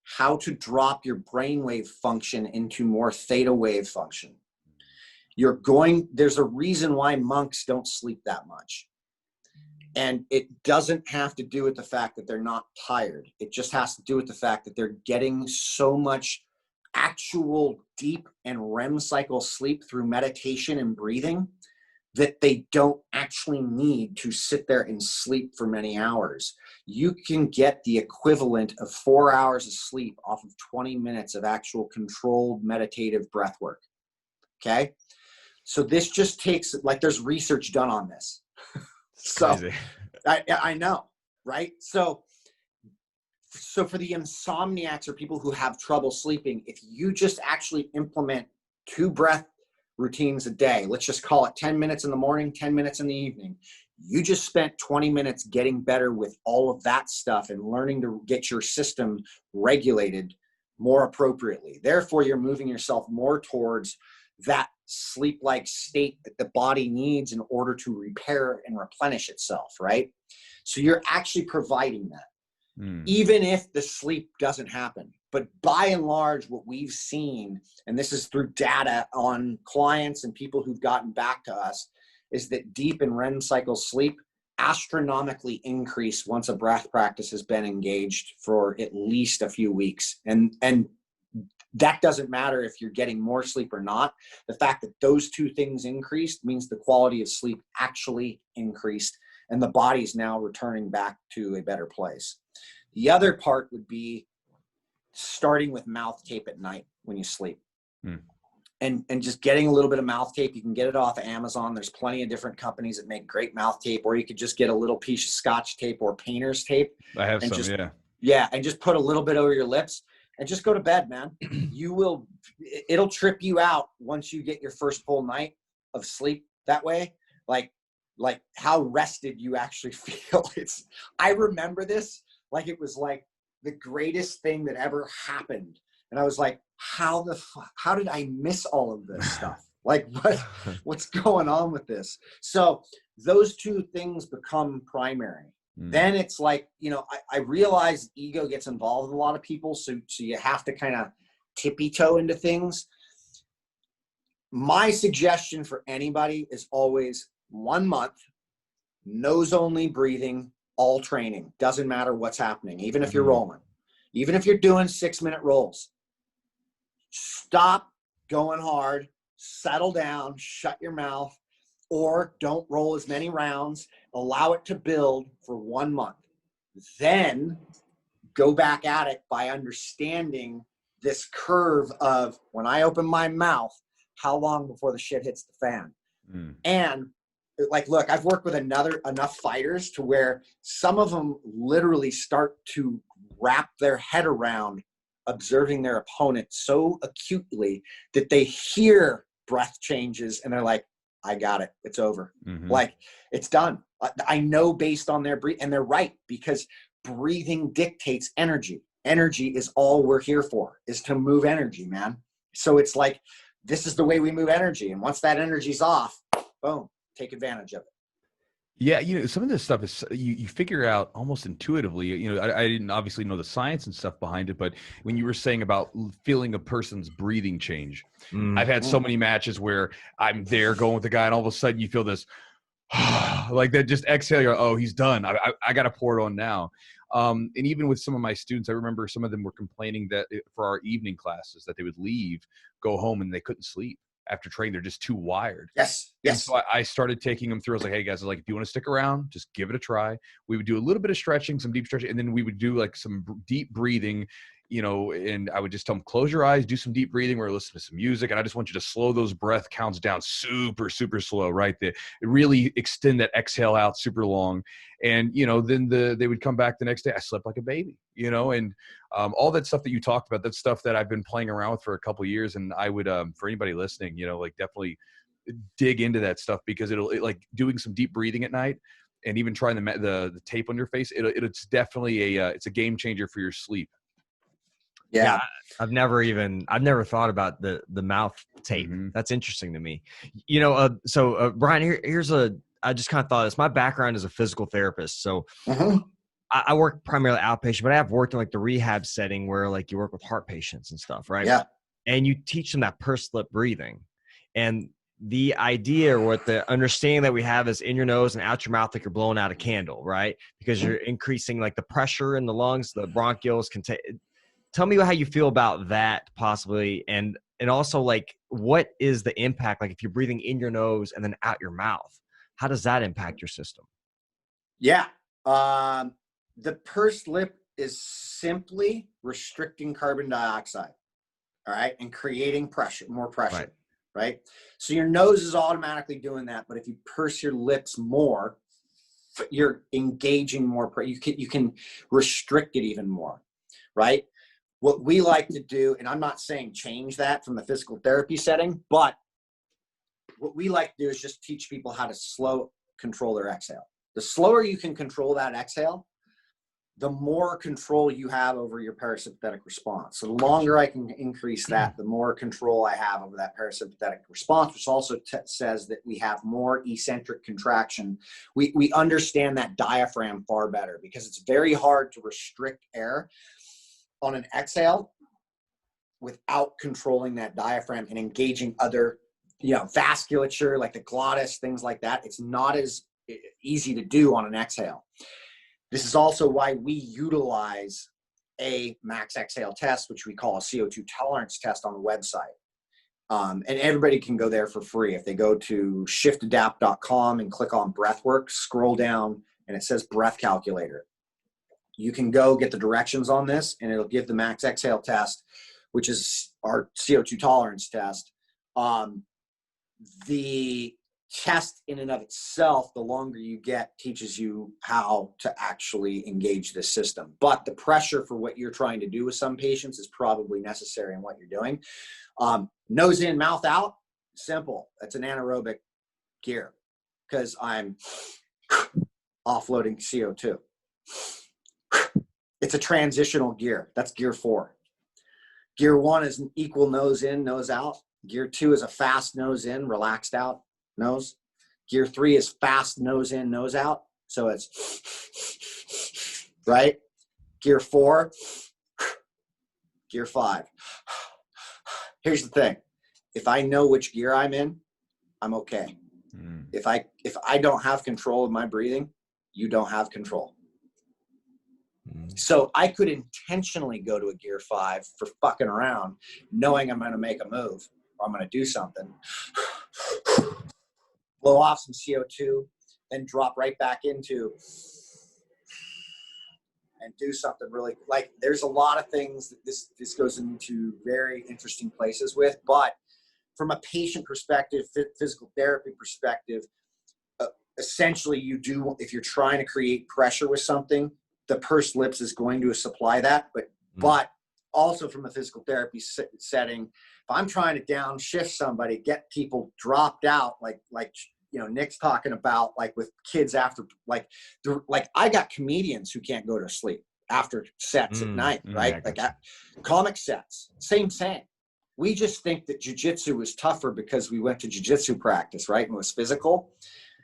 how to drop your brainwave function into more theta wave function. There's a reason why monks don't sleep that much. And it doesn't have to do with the fact that they're not tired. It just has to do with the fact that they're getting so much actual deep and REM cycle sleep through meditation and breathing that they don't actually need to sit there and sleep for many hours. You can get the equivalent of 4 hours of sleep off of 20 minutes of actual controlled meditative breath work. Okay. So this just takes, like, there's research done on this. So I know, right? So for the insomniacs or people who have trouble sleeping, if you just actually implement 2 breath routines a day, let's just call it 10 minutes in the morning, 10 minutes in the evening, you just spent 20 minutes getting better with all of that stuff and learning to get your system regulated more appropriately. Therefore, you're moving yourself more towards that sleep-like state that the body needs in order to repair and replenish itself, right? So you're actually providing that, even if the sleep doesn't happen. But by and large, what we've seen, and this is through data on clients and people who've gotten back to us, is that deep and REM cycle sleep astronomically increase once a breath practice has been engaged for at least a few weeks. And that doesn't matter if you're getting more sleep or not. The fact that those two things increased means the quality of sleep actually increased, and the body's now returning back to a better place. The other part would be starting with mouth tape at night when you sleep. And just getting a little bit of mouth tape. You can get it off of Amazon. There's plenty of different companies that make great mouth tape, or you could just get a little piece of Scotch tape or painter's tape. I have some, just, yeah. Yeah, and just put a little bit over your lips and just go to bed, man. It'll trip you out once you get your first full night of sleep that way. Like how rested you actually feel. I remember this like it was like the greatest thing that ever happened. And I was like, how did I miss all of this stuff? Like what's going on with this? So those two things become primary. Then it's like, I realize ego gets involved with a lot of people. So you have to kind of tippy toe into things. My suggestion for anybody is always 1 month, nose only breathing, all training. Doesn't matter what's happening. Even if you're rolling, even if you're doing 6-minute rolls, stop going hard, settle down, shut your mouth, or don't roll as many rounds. Allow it to build for 1 month. Then go back at it by understanding this curve of when I open my mouth, how long before the shit hits the fan. And like, look, I've worked with enough fighters to where some of them literally start to wrap their head around observing their opponent so acutely that they hear breath changes and they're like, I got it. It's over. Like, it's done. I know based on their breathing, and they're right, because breathing dictates energy. Energy is all we're here for, is to move energy, man. So it's like, this is the way we move energy. And once that energy's off, boom, take advantage of it. Yeah, some of this stuff is you figure out almost intuitively. I didn't obviously know the science and stuff behind it, but when you were saying about feeling a person's breathing change, I've had so many matches where I'm there going with the guy, and all of a sudden you feel this, like that, just exhale. You're, oh, he's done. I got to pour it on now. And even with some of my students, I remember some of them were complaining that for our evening classes that they would leave, go home, and they couldn't sleep. After training, they're just too wired. Yes. And so I started taking them through. I was like, hey guys, if you want to stick around, just give it a try. We would do a little bit of stretching, some deep stretching, and then we would do like some deep breathing, and I would just tell them, close your eyes, do some deep breathing, or listen to some music. And I just want you to slow those breath counts down super, super slow, right? Really extend that exhale out super long. And, then they would come back the next day. I slept like a baby, and all that stuff that you talked about, that's stuff that I've been playing around with for a couple of years. And I would, for anybody listening, definitely dig into that stuff, because it like doing some deep breathing at night and even trying the tape on your face, it's definitely it's a game changer for your sleep. Yeah, I've never thought about the mouth tape. That's interesting to me. So Brian, here's I just kind of thought this. My background is a physical therapist, so I work primarily outpatient, but I have worked in like the rehab setting where like you work with heart patients and stuff, right? Yeah. And you teach them that pursed lip breathing, and the idea or what the understanding that we have is in your nose and out your mouth like you're blowing out a candle, right? Because you're increasing like the pressure in the lungs, the bronchioles can take. Tell me how you feel about that possibly. And also like, what is the impact? Like if you're breathing in your nose and then out your mouth, how does that impact your system? Yeah. The pursed lip is simply restricting carbon dioxide. All right. And creating more pressure. Right. So your nose is automatically doing that. But if you purse your lips more, you're engaging more. You can restrict it even more. Right. What we like to do, and I'm not saying change that from the physical therapy setting, but what we like to do is just teach people how to control their exhale. The slower you can control that exhale, the more control you have over your parasympathetic response. So the longer I can increase that, the more control I have over that parasympathetic response, which also says that we have more eccentric contraction. We understand that diaphragm far better, because it's very hard to restrict air on an exhale without controlling that diaphragm and engaging other, vasculature like the glottis, things like that. It's not as easy to do on an exhale. This is also why we utilize a max exhale test, which we call a CO2 tolerance test, on the website. And everybody can go there for free. If they go to shiftadapt.com and click on Breathwork, scroll down, and it says breath calculator. You can go get the directions on this, and it'll give the max exhale test, which is our CO2 tolerance test. The test in and of itself, the longer you get, teaches you how to actually engage this system. But the pressure for what you're trying to do with some patients is probably necessary in what you're doing. Nose in, mouth out, simple. That's an anaerobic gear, because I'm offloading CO2. It's a transitional gear. That's gear 4. Gear 1 is an equal nose in, nose out. Gear 2 is a fast nose in, relaxed out nose. Gear 3 is fast nose in, nose out. So it's right. Gear 4, gear 5. Here's the thing. If I know which gear I'm in, I'm okay. If I don't have control of my breathing, you don't have control. So I could intentionally go to a gear 5 for fucking around, knowing I'm going to make a move or I'm going to do something, blow off some CO2, then drop right back into and do something really, like, there's a lot of things that this goes into very interesting places with. But from a patient perspective, physical therapy perspective, essentially you do, if you're trying to create pressure with something, the pursed lips is going to supply that. But also from a physical therapy setting, if I'm trying to downshift somebody, get people dropped out, like Nick's talking about, like with kids after, like I got comedians who can't go to sleep after sets at night, right? Comic sets, same. We just think that jiu-jitsu was tougher because we went to jiu-jitsu practice, right? And it was physical.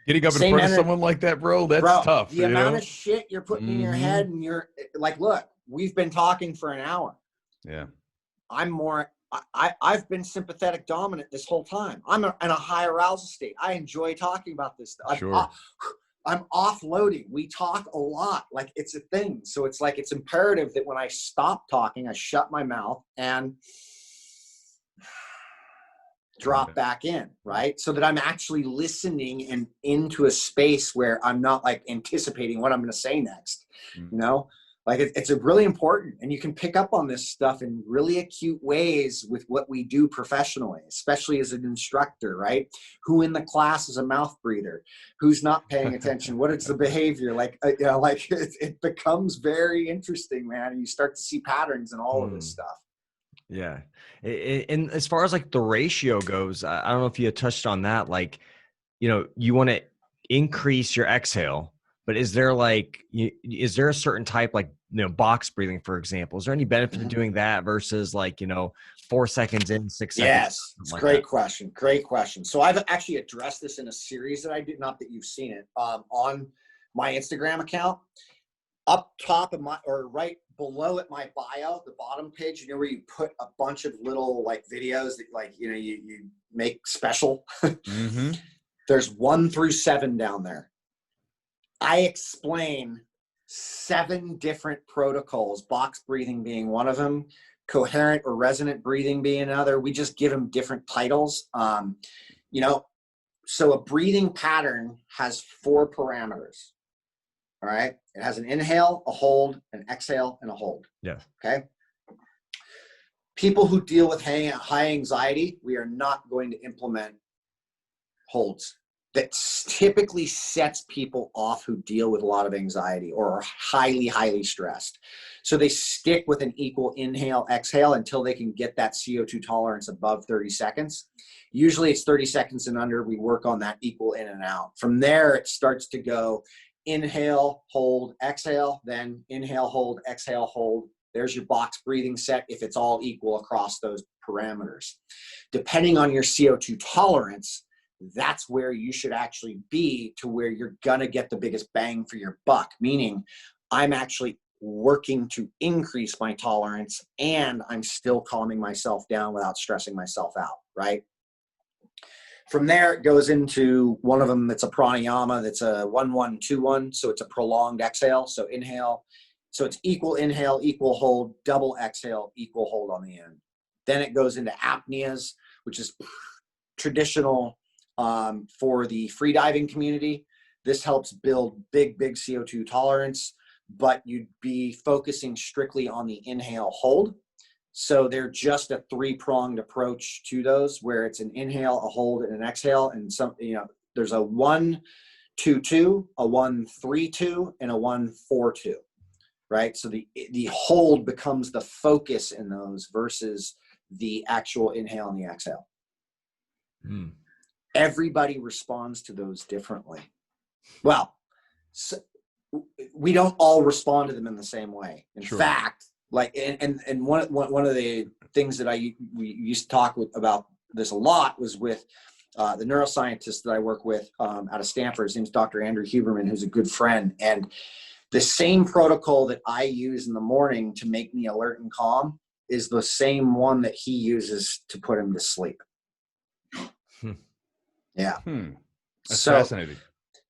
Getting up in front of someone like that, bro, that's tough. The amount of shit you're putting in your head, and you're like, look, we've been talking for an hour. Yeah. I've been sympathetic dominant this whole time. I'm in a high arousal state. I enjoy talking about this stuff. Sure. I'm offloading. We talk a lot. Like, it's a thing. So it's like, it's imperative that when I stop talking, I shut my mouth and drop back in, right? So that I'm actually listening and into a space where I'm not like anticipating what I'm going to say next, Like it's a really important, and you can pick up on this stuff in really acute ways with what we do professionally, especially as an instructor, right? Who in the class is a mouth breather? Who's not paying attention? What is the behavior? It becomes very interesting, man. And you start to see patterns in all of this stuff. Yeah. And as far as like the ratio goes, I don't know if you had touched on that, like, you want to increase your exhale. But is there a certain type, like, box breathing, for example? Is there any benefit to doing that versus 4 seconds in, 6 seconds? Yes, it's a great question. Great question. So I've actually addressed this in a series that I did, not that you've seen it, on my Instagram account. Up top of or right below at my bio, the bottom page, where you put a bunch of little videos that you make special. There's 1 through 7 down there. I explain 7 different protocols, box breathing being one of them, coherent or resonant breathing being another. We just give them different titles. So a breathing pattern has 4 parameters. All right. It has an inhale, a hold, an exhale, and a hold. Yeah. Okay. People who deal with high anxiety, we are not going to implement holds. That typically sets people off who deal with a lot of anxiety or are highly, highly stressed. So they stick with an equal inhale, exhale until they can get that CO2 tolerance above 30 seconds. Usually it's 30 seconds and under. We work on that equal in and out. From there, it starts to go inhale, hold, exhale, then inhale, hold, exhale, hold. There's your box breathing set if it's all equal across those parameters. Depending on your CO2 tolerance, that's where you should actually be to where you're going to get the biggest bang for your buck, meaning I'm actually working to increase my tolerance and I'm still calming myself down without stressing myself out, right? From there, it goes into one of them. It's a pranayama. That's a 1-1-2-1. So it's a prolonged exhale. So inhale. So it's equal inhale, equal hold, double exhale, equal hold on the end. Then it goes into apneas, which is traditional for the freediving community. This helps build big CO2 tolerance, but you'd be focusing strictly on the inhale hold. So they're just a 3-pronged approach to those, where it's an inhale, a hold, and an exhale. And some, there's a 1-2-2, a 1-3-2, and a 1-4-2. Right? So the hold becomes the focus in those versus the actual inhale and the exhale. Everybody responds to those differently. Well, so we don't all respond to them in the same way. In fact, like, and one of the things that we used to talk about this a lot was with the neuroscientist that I work with out of Stanford. His name's Dr. Andrew Huberman, who's a good friend. And the same protocol that I use in the morning to make me alert and calm is the same one that he uses to put him to sleep. Yeah. That's fascinating.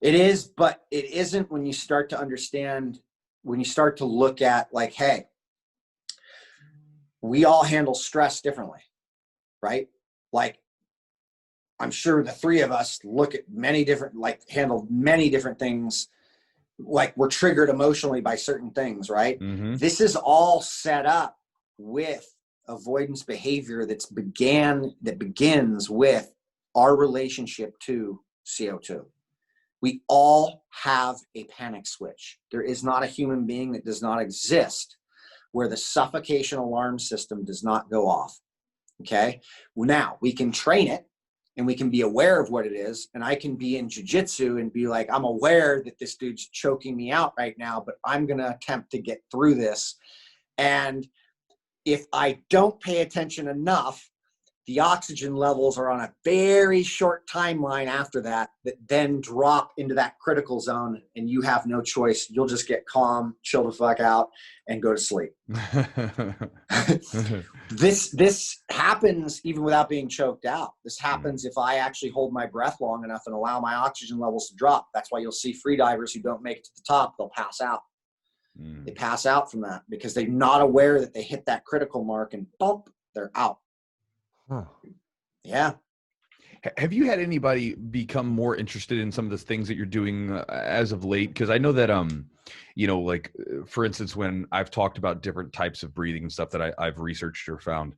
It is, but it isn't when you start to understand, when you start to look at like, hey, we all handle stress differently, right? Like, I'm sure the three of us look at many different, like, handle many different things. Like, we're triggered emotionally by certain things, right? Mm-hmm. This is all set up with avoidance behavior that begins with our relationship to CO2. We all have a panic switch. There is not a human being that does not exist where the suffocation alarm system does not go off. Okay. Now we can train it and we can be aware of what it is. And I can be in jiu-jitsu and be like, I'm aware that this dude's choking me out right now, but I'm going to attempt to get through this. And if I don't pay attention enough, the oxygen levels are on a very short timeline after that then drop into that critical zone, and you have no choice. You'll just get calm, chill the fuck out, and go to sleep. This happens even without being choked out. This happens if I actually hold my breath long enough and allow my oxygen levels to drop. That's why you'll see freedivers who don't make it to the top, they'll pass out. They pass out from that because they're not aware that they hit that critical mark, and bump, they're out. Huh. Yeah. Have you had anybody become more interested in some of the things that you're doing as of late? Because I know that, like, for instance, when I've talked about different types of breathing and stuff that I've researched or found,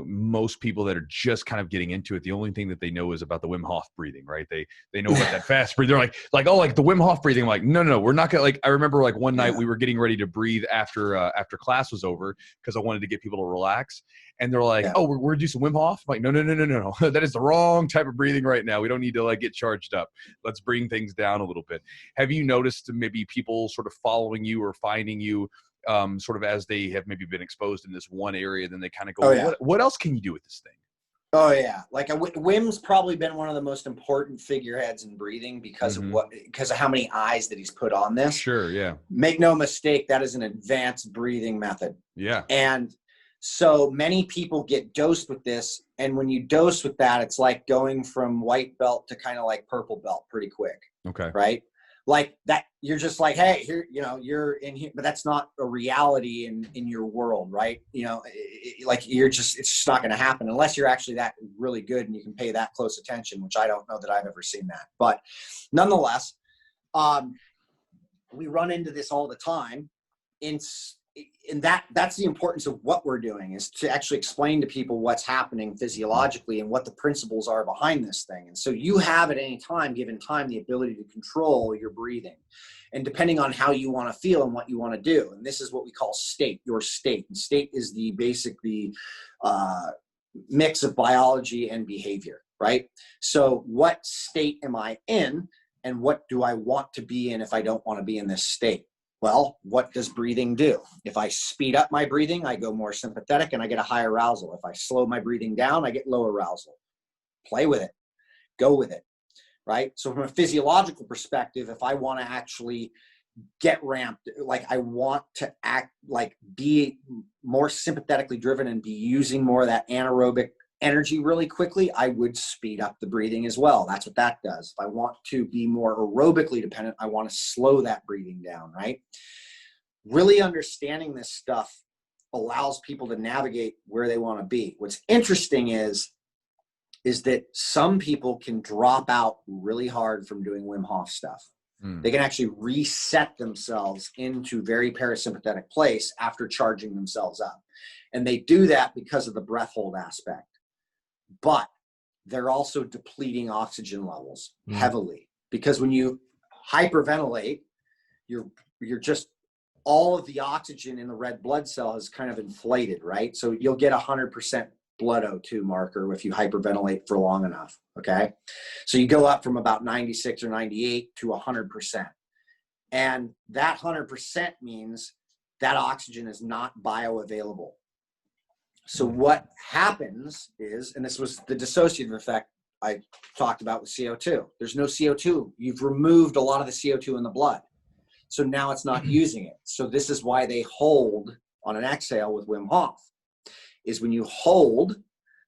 most people that are just kind of getting into it, the only thing that they know is about the Wim Hof breathing, right? They know about that fast breathing. They're like, oh, like the Wim Hof breathing. I'm like, no, we're not gonna, like, I remember like one night we were getting ready to breathe after class was over because I wanted to get people to relax. And they're like, oh, we're gonna do some Wim Hof. I'm like, no. That is the wrong type of breathing right now. We don't need to like get charged up. Let's bring things down a little bit. Have you noticed maybe people sort of following you or finding you sort of as they have maybe been exposed in this one area, then they kind of go, what else can you do with this thing? Oh yeah. Like Wim's probably been one of the most important figureheads in breathing because of how many eyes that he's put on this. Sure. Yeah. Make no mistake, that is an advanced breathing method. Yeah. And so many people get dosed with this. And when you dose with that, it's like going from white belt to kind of like purple belt pretty quick. Okay. Right. Like that, you're just like, hey, here, you're in here, but that's not a reality in your world, right? Like it's just not going to happen unless you're actually that really good and you can pay that close attention, which I don't know that I've ever seen that. But nonetheless, we run into this all the time. And that's the importance of what we're doing, is to actually explain to people what's happening physiologically and what the principles are behind this thing. And so you have at any time, given time, the ability to control your breathing, and depending on how you want to feel and what you want to do. And this is what we call state, your state. And state is the mix of biology and behavior, right? So what state am I in? And what do I want to be in if I don't want to be in this state? Well, what does breathing do? If I speed up my breathing, I go more sympathetic and I get a higher arousal. If I slow my breathing down, I get low arousal. Play with it. Go with it, right? So from a physiological perspective, if I want to actually get ramped, like I want to act, like be more sympathetically driven and be using more of that anaerobic energy really quickly, I would speed up the breathing as well. That's what that does. If I want to be more aerobically dependent, I want to slow that breathing down, right? Really understanding this stuff allows people to navigate where they want to be. What's interesting is that some people can drop out really hard from doing Wim Hof stuff. They can actually reset themselves into very parasympathetic place after charging themselves up. And they do that because of the breath hold aspect. But they're also depleting oxygen levels heavily, because when you hyperventilate, you're just, all of the oxygen in the red blood cell is kind of inflated, right? So you'll get 100% blood O2 marker if you hyperventilate for long enough. Okay. So you go up from about 96 or 98 to 100%. And that 100% means that oxygen is not bioavailable. So what happens is, and this was the dissociative effect I talked about with CO2. There's no CO2. You've removed a lot of the CO2 in the blood. So now it's not using it. So this is why they hold on an exhale with Wim Hof, is when you hold,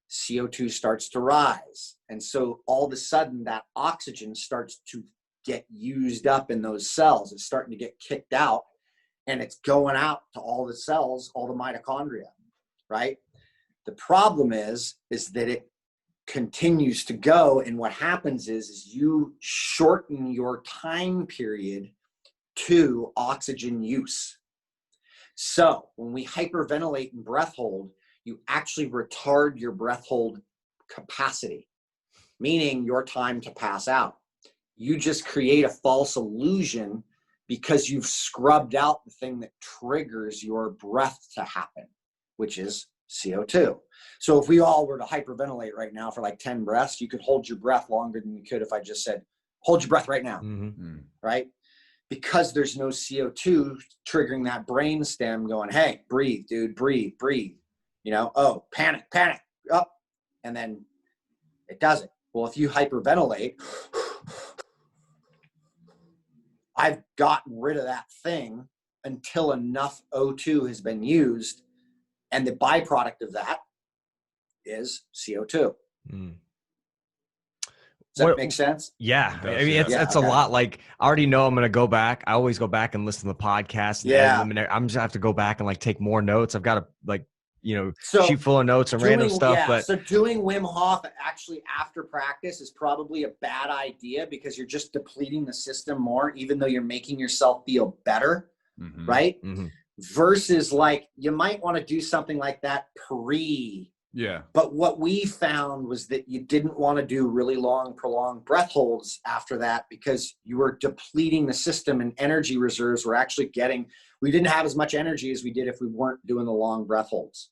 CO2 starts to rise. And so all of a sudden that oxygen starts to get used up in those cells. It's starting to get kicked out, and it's going out to all the cells, all the mitochondria, right? The problem is that it continues to go. And what happens is you shorten your time period to oxygen use. So when we hyperventilate and breath hold, you actually retard your breath hold capacity, meaning your time to pass out. You just create a false illusion because you've scrubbed out the thing that triggers your breath to happen, which is CO2. So if we all were to hyperventilate right now for like 10 breaths, you could hold your breath longer than you could if I just said, hold your breath right now, right? Because there's no CO2 triggering that brain stem going, hey, breathe, dude, breathe, breathe. You know, oh, panic, up, and then it doesn't. Well, if you hyperventilate, I've gotten rid of that thing until enough O2 has been used, and the byproduct of that is CO2. Does that make sense? Yeah. I mean, it's a lot. Like, I already know I'm going to go back. I always go back and listen to the podcast. And I'm just have to go back and like take more notes. I've got to like, sheet full of notes and random stuff. But so doing Wim Hof actually after practice is probably a bad idea, because you're just depleting the system more, even though you're making yourself feel better, right? Versus like, you might want to do something like that But what we found was that you didn't want to do really long, prolonged breath holds after that, because you were depleting the system, and energy reserves were actually we didn't have as much energy as we did if we weren't doing the long breath holds,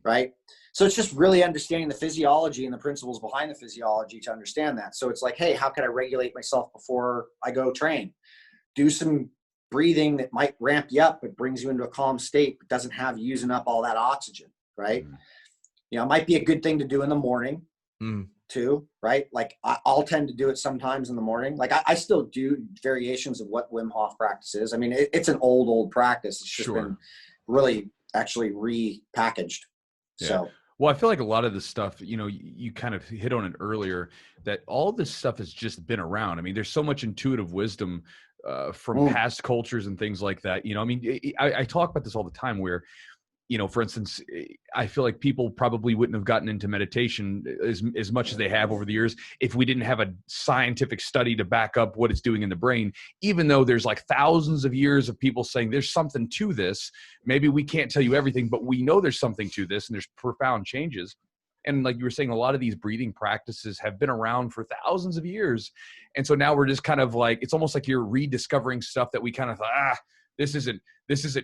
right? So it's just really understanding the physiology and the principles behind the physiology to understand that. So it's like, hey, how can I regulate myself before I go train? Do some breathing that might ramp you up, but brings you into a calm state, but doesn't have you using up all that oxygen, right? You know, it might be a good thing to do in the morning too, right? Like I'll tend to do it sometimes in the morning. Like I still do variations of what Wim Hof practice is. I mean, it's an old practice. It's just been really actually repackaged. Yeah. So, well, I feel like a lot of this stuff, you kind of hit on it earlier, that all this stuff has just been around. I mean, there's so much intuitive wisdom from past cultures and things like that. I mean, I talk about this all the time where, for instance, I feel like people probably wouldn't have gotten into meditation as much as they have over the years if we didn't have a scientific study to back up what it's doing in the brain, even though there's like thousands of years of people saying there's something to this. Maybe we can't tell you everything, but we know there's something to this, and there's profound changes. And like you were saying, a lot of these breathing practices have been around for thousands of years. And so now we're just kind of like, it's almost like you're rediscovering stuff that we kind of thought, this isn't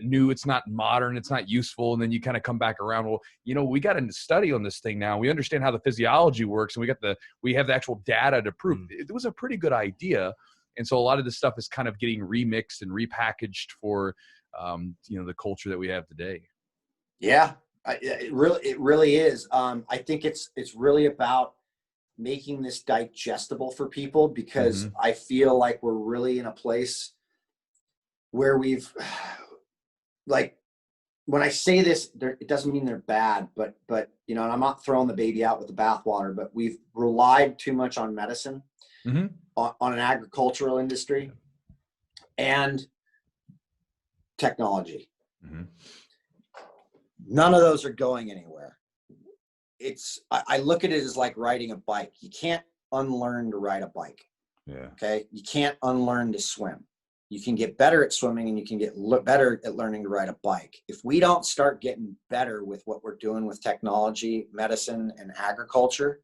new. It's not modern. It's not useful. And then you kind of come back around. Well, we got a study on this thing now. We understand how the physiology works, and we have the actual data to prove it was a pretty good idea. And so a lot of this stuff is kind of getting remixed and repackaged for, the culture that we have today. Yeah, it really is. I think it's really about making this digestible for people, because I feel like we're really in a place where we've, like, when I say this, it doesn't mean they're bad, but and I'm not throwing the baby out with the bathwater, but we've relied too much on medicine, on an agricultural industry, and technology. None of those are going anywhere. I look at it as like riding a bike. You can't unlearn to ride a bike. Yeah. Okay. You can't unlearn to swim. You can get better at swimming, and you can get better at learning to ride a bike. If we don't start getting better with what we're doing with technology, medicine, and agriculture,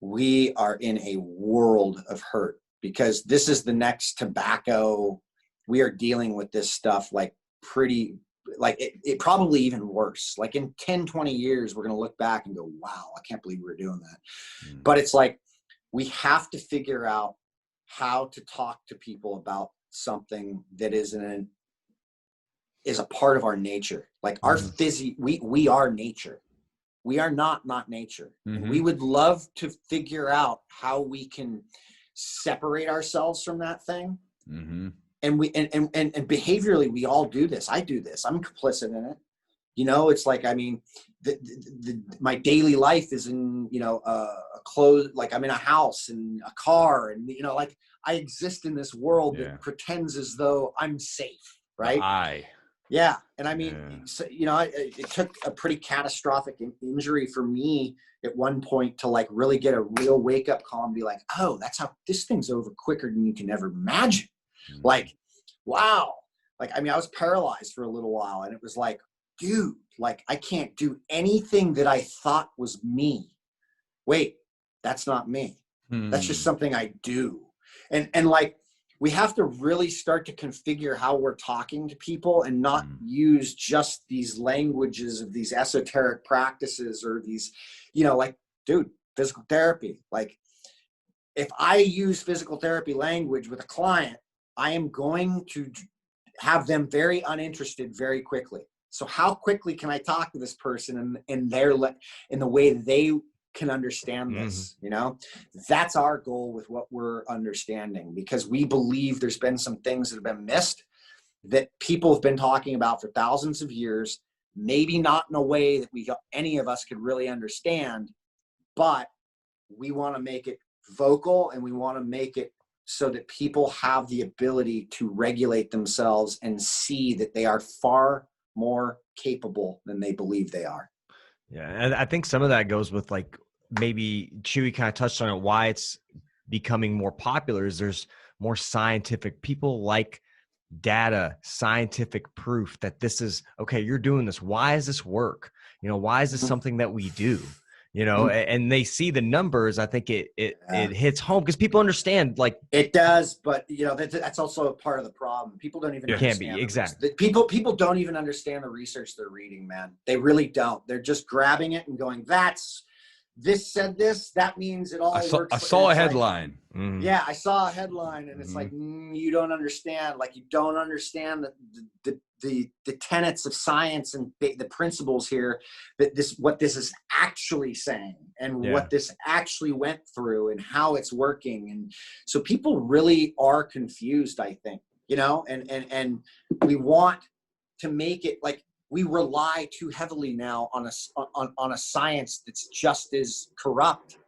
we are in a world of hurt, because this is the next tobacco. We are dealing with this stuff like it probably even worse. Like in 10, 20 years, we're going to look back and go, wow, I can't believe we were doing that. But it's like, we have to figure out how to talk to people about something that is a part of our nature. Like our we are nature. We are not nature. And we would love to figure out how we can separate ourselves from that thing. And behaviorally, we all do this. I do this. I'm complicit in it. It's like, I mean, my daily life is in, a clothes, like I'm in a house and a car, and, like I exist in this world that pretends as though I'm safe. Right. Yeah. And I mean, so, it took a pretty catastrophic injury for me at one point to like really get a real wake up call and be like, oh, that's how this thing's over quicker than you can ever imagine. Like, wow. Like, I mean, I was paralyzed for a little while, and it was like, dude, like I can't do anything that I thought was me. Wait, that's not me. That's just something I do. And like, we have to really start to configure how we're talking to people, and not use just these languages of these esoteric practices, or these, like, dude, physical therapy. Like, if I use physical therapy language with a client, I am going to have them very uninterested very quickly. So how quickly can I talk to this person in the way they can understand this? That's our goal with what we're understanding, because we believe there's been some things that have been missed, that people have been talking about for thousands of years, maybe not in a way that any of us could really understand, but we want to make it vocal, and we want to make it so that people have the ability to regulate themselves and see that they are far more capable than they believe they are. Yeah. And I think some of that goes with, like, maybe Chewy kind of touched on it, why it's becoming more popular is there's more scientific people, like data, scientific proof that this is okay. You're doing this. Why does this work? Why is this something that we do? And they see the numbers. I think it hits home, because people understand, like, it does, but that's also a part of the problem. People don't even understand. Can't be exactly. People don't even understand the research they're reading, man. They really don't. They're just grabbing it and going, this said this, that means it all works. I saw a headline. Like, yeah, I saw a headline, and it's like, you don't understand. Like, you don't understand the tenets of science and the principles here, that what this is actually saying, and what this actually went through, and how it's working. And so people really are confused, I think, and we want to make it like, we rely too heavily now on a science that's just as corrupt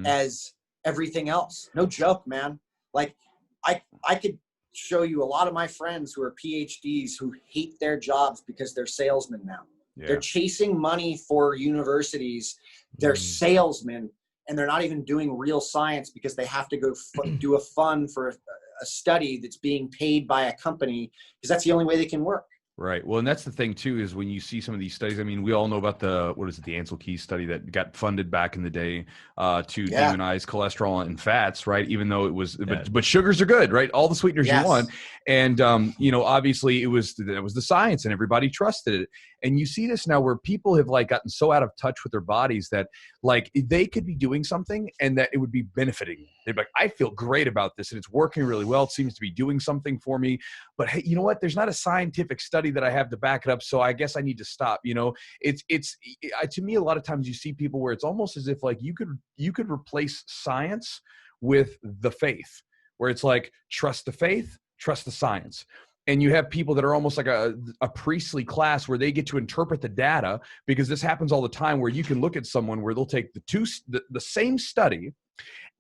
as everything else. No joke, man. Like, I could show you a lot of my friends who are PhDs who hate their jobs because they're salesmen now. They're chasing money for universities. They're salesmen, and they're not even doing real science, because they have to go do a fund for a study that's being paid by a company, because that's the only way they can work. Right. Well, and that's the thing too, is when you see some of these studies, I mean, we all know about the Ansel Keys study that got funded back in the day to demonize cholesterol and fats, right? Even though it was, but sugars are good, right? All the sweeteners you want. And, obviously that was the science, and everybody trusted it. And you see this now where people have like gotten so out of touch with their bodies that like they could be doing something and that it would be benefiting. They'd be like, I feel great about this and it's working really well. It seems to be doing something for me. But hey, you know what? There's not a scientific study that I have to back it up. So I guess I need to stop. You know, to me, a lot of times you see people where it's almost as if like you could replace science with the faith, where it's like, trust the faith, trust the science. And you have people that are almost like a priestly class where they get to interpret the data, because this happens all the time where you can look at someone where they'll take the same study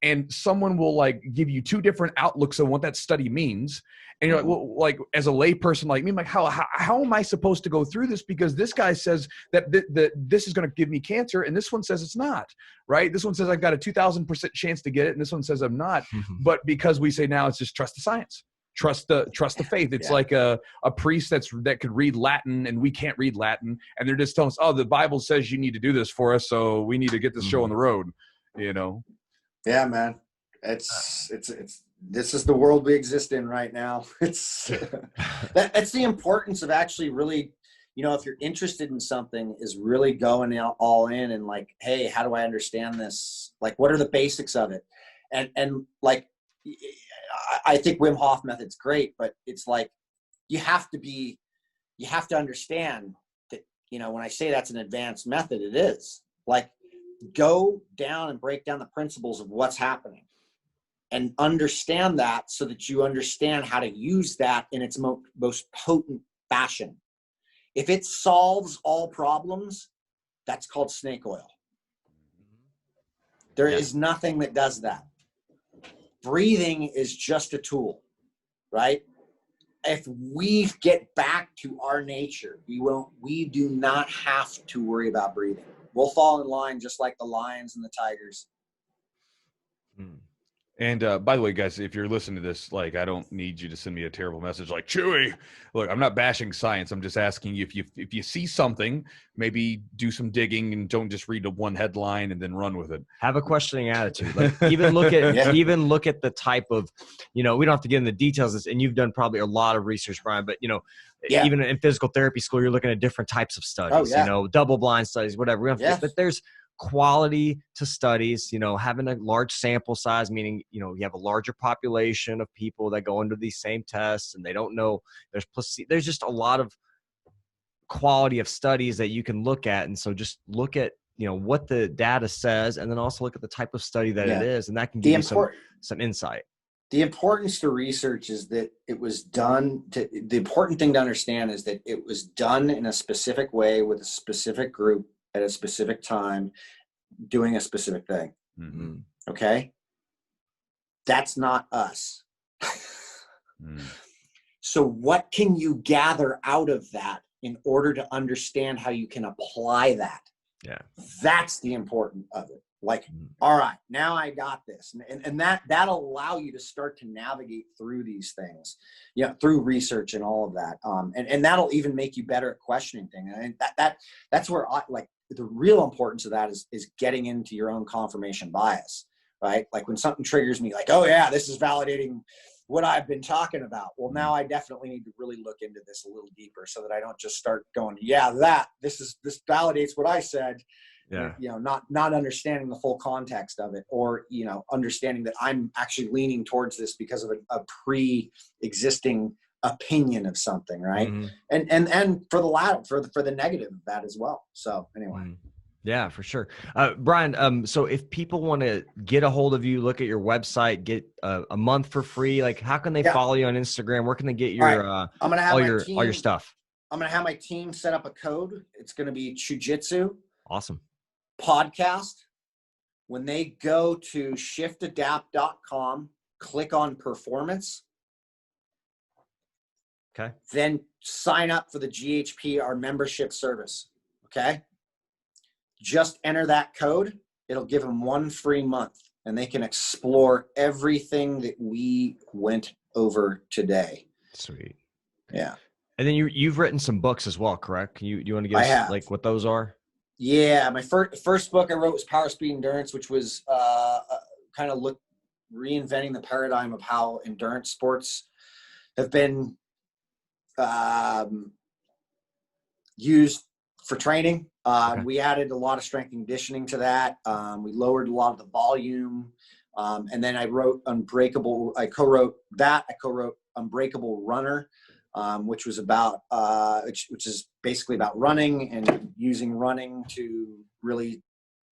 and someone will like give you two different outlooks on what that study means. And you're like, well, like as a lay person like me, I'm like, how am I supposed to go through this? Because this guy says that this is going to give me cancer, and this one says it's not, right? This one says I've got a 2,000% chance to get it, and this one says I'm not. But because we say now it's just trust the science, trust the faith. It's like a priest that could read Latin, and we can't read Latin, and they're just telling us, oh, the Bible says you need to do this for us, so we need to get this show on the road, you know? Yeah, man. It's this is the world we exist in right now. It's that's the importance of actually really, you know, if you're interested in something, is really going all in and like, hey, how do I understand this? Like, what are the basics of it? And like, I think Wim Hoff method's great, but it's like, you have to understand that, you know, when I say that's an advanced method, it is like, go down and break down the principles of what's happening and understand that, so that you understand how to use that in its most potent fashion. If it solves all problems, that's called snake oil. There is nothing that does that. Breathing is just a tool, right? If we get back to our nature, we do not have to worry about breathing. We'll fall in line just like the lions and the tigers. And by the way, guys, if you're listening to this, like, I don't need you to send me a terrible message like, Chewy, look, I'm not bashing science. I'm just asking you, if you see something, maybe do some digging and don't just read one headline and then run with it. Have a questioning attitude. Like, even look at the type of, you know, we don't have to get into the details of this, and you've done probably a lot of research, Brian, but you know, even in physical therapy school, you're looking at different types of studies, you know, double blind studies, whatever. We don't have to, but there's quality to studies, you know, having a large sample size, meaning, you know, you have a larger population of people that go into these same tests and they don't know there's just a lot of quality of studies that you can look at. And so just look at, you know, what the data says, and then also look at the type of study that it is. And that can give you some insight. The importance to research is that it was done the important thing to understand is that it was done in a specific way with a specific group at a specific time, doing a specific thing. Okay. That's not us. So what can you gather out of that in order to understand how you can apply that? Yeah. That's the important of it. Like, all right, now I got this. And that'll allow you to start to navigate through these things, through research and all of that. And that'll even make you better at questioning things. And that's where the real importance of that is getting into your own confirmation bias, right? Like when something triggers me, like, oh yeah, this is validating what I've been talking about. Well, now I definitely need to really look into this a little deeper so that I don't just start going, this validates what I said. Yeah. Not understanding the full context of it, or, understanding that I'm actually leaning towards this because of a pre-existing opinion of something. Right. And for the latter, for the negative of that as well. So anyway. Yeah, for sure. Brian, so if people want to get a hold of you, look at your website, get a month for free, like how can they follow you on Instagram? Where can they get your, I'm gonna have all your stuff? I'm going to have my team set up a code. It's going to be Chewjitsu. Awesome. Podcast. When they go to shiftadapt.com, click on performance. Okay. Then sign up for the GHP, our membership service. Okay. Just enter that code. It'll give them 1 free month, and they can explore everything that we went over today. Sweet. Yeah. And then you've written some books as well, correct? You want to give us like what those are? Yeah. My first book I wrote was Power, Speed, Endurance, which was kind of reinventing the paradigm of how endurance sports have been used for training. Okay. We added a lot of strength and conditioning to that. We lowered a lot of the volume. And then I co-wrote Unbreakable Runner, which was about, which is basically about running and using running to really